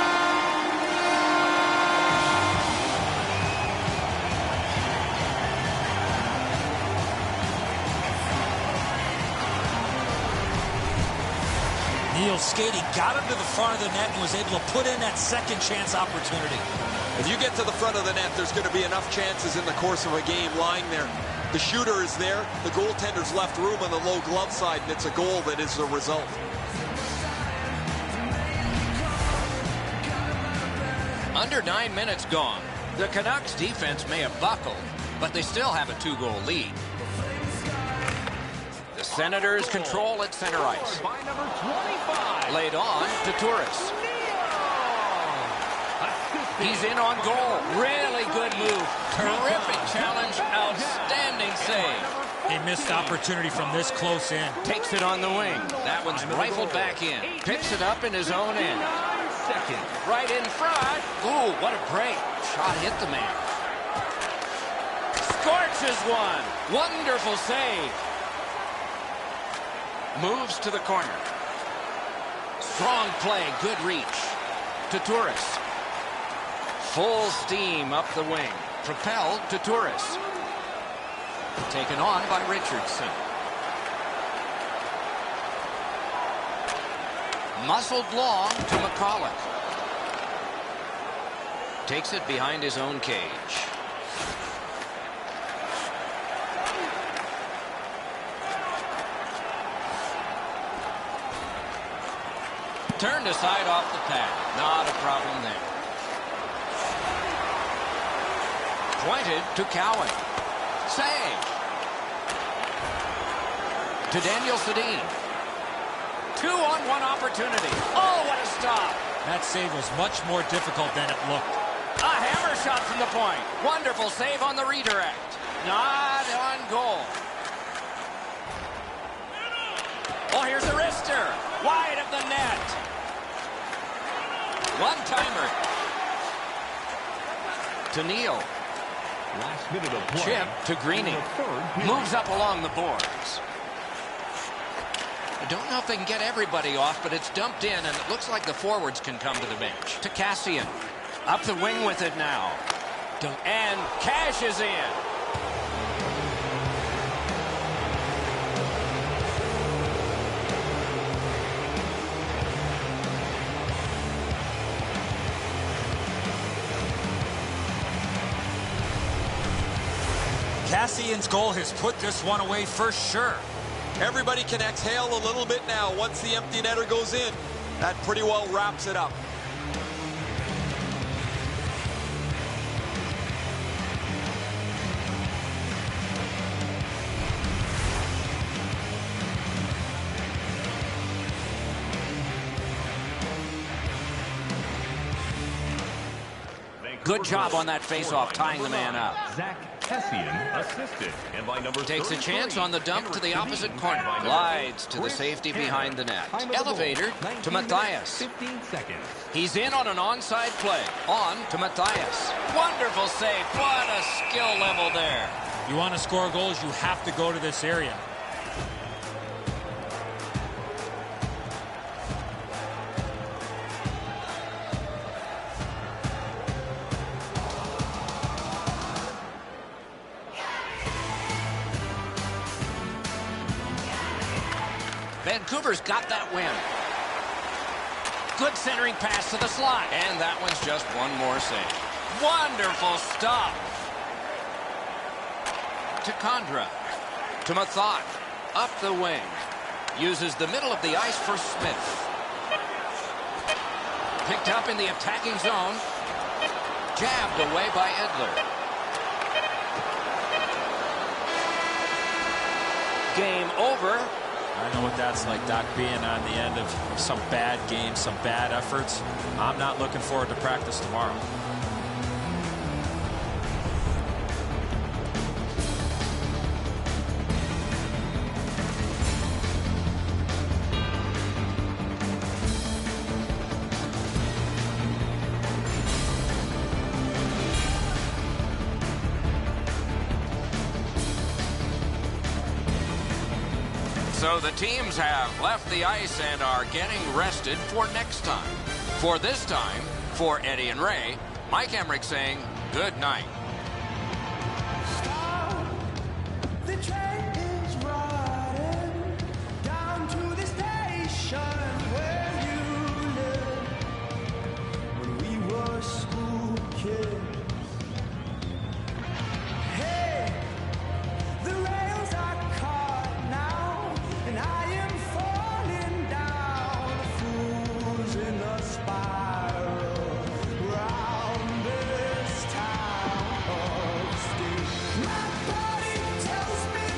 [SPEAKER 3] Neal skating, got him to the front of the net and was able to put in that second chance opportunity.
[SPEAKER 4] If you get to the front of the net, there's going to be enough chances in the course of a game lying there. The shooter is there. The goaltender's left room on the low glove side, and it's a goal that is the result.
[SPEAKER 1] Under 9 minutes gone. The Canucks defense may have buckled, but they still have a 2-goal lead. The Senators control at center ice.
[SPEAKER 5] By number 25.
[SPEAKER 1] Laid on to Turris. He's in on goal. Really good move. Terrific challenge. Outstanding save.
[SPEAKER 3] A missed opportunity from this close in.
[SPEAKER 1] Takes it on the wing. That one's rifled back in. Picks it up in his own end. Right in front. Ooh, what a break. Shot hit the man. Scorches one. Wonderful save. Moves to the corner. Strong play, good reach. To Turris. Full steam up the wing. Propelled to Turris. Taken on by Richardson. Muscled long to McCulloch. Takes it behind his own cage. Turned aside off the pad. Not a problem there. Pointed to Cowan. Save. To Daniel Sedin. 2-on-1 opportunity. Oh, what a stop.
[SPEAKER 3] That save was much more difficult than it looked.
[SPEAKER 1] A hammer shot from the point. Wonderful save on the redirect. Not on goal. Oh, here's a wrister. Wide of the net. One-timer. To Neal.
[SPEAKER 5] Last minute of play.
[SPEAKER 1] Chip to Greeny. Moves up along the boards. I don't know if they can get everybody off, but it's dumped in, and it looks like the forwards can come to the bench. To Cassian. Up the wing with it now. And cashes in.
[SPEAKER 3] Cassian's goal has put this one away for sure.
[SPEAKER 4] Everybody can exhale a little bit now once the empty netter goes in. That pretty well wraps it up.
[SPEAKER 1] Good job on that face-off, tying the man up.
[SPEAKER 5] Zach Cassian assisted. And by number
[SPEAKER 1] Takes a chance on the dump to the opposite corner. Glides to the safety behind the net. Elevator to Matthias.
[SPEAKER 5] 15 seconds.
[SPEAKER 1] He's in on an onside play. On to Matthias. Wonderful save. What a skill level there.
[SPEAKER 3] You want to score goals, you have to go to this area.
[SPEAKER 1] Vancouver's got that win. Good centering pass to the slot. And that one's just one more save. Wonderful stop. To Condra. To Mathot. Up the wing. Uses the middle of the ice for Smith. Picked up in the attacking zone. Jabbed away by Edler. Game over.
[SPEAKER 3] I know what that's like, Doc, being on the end of some bad games, some bad efforts. I'm not looking forward to practice tomorrow.
[SPEAKER 1] So the teams have left the ice and are getting rested for next time. For this time, for Eddie and Ray, Mike Emmerich saying good night.
[SPEAKER 6] The train is riding down to the station where you lived when we were school kids. Hey, the rails are caught now, and I am falling down, fools in a spiral round this town of steel. My body tells me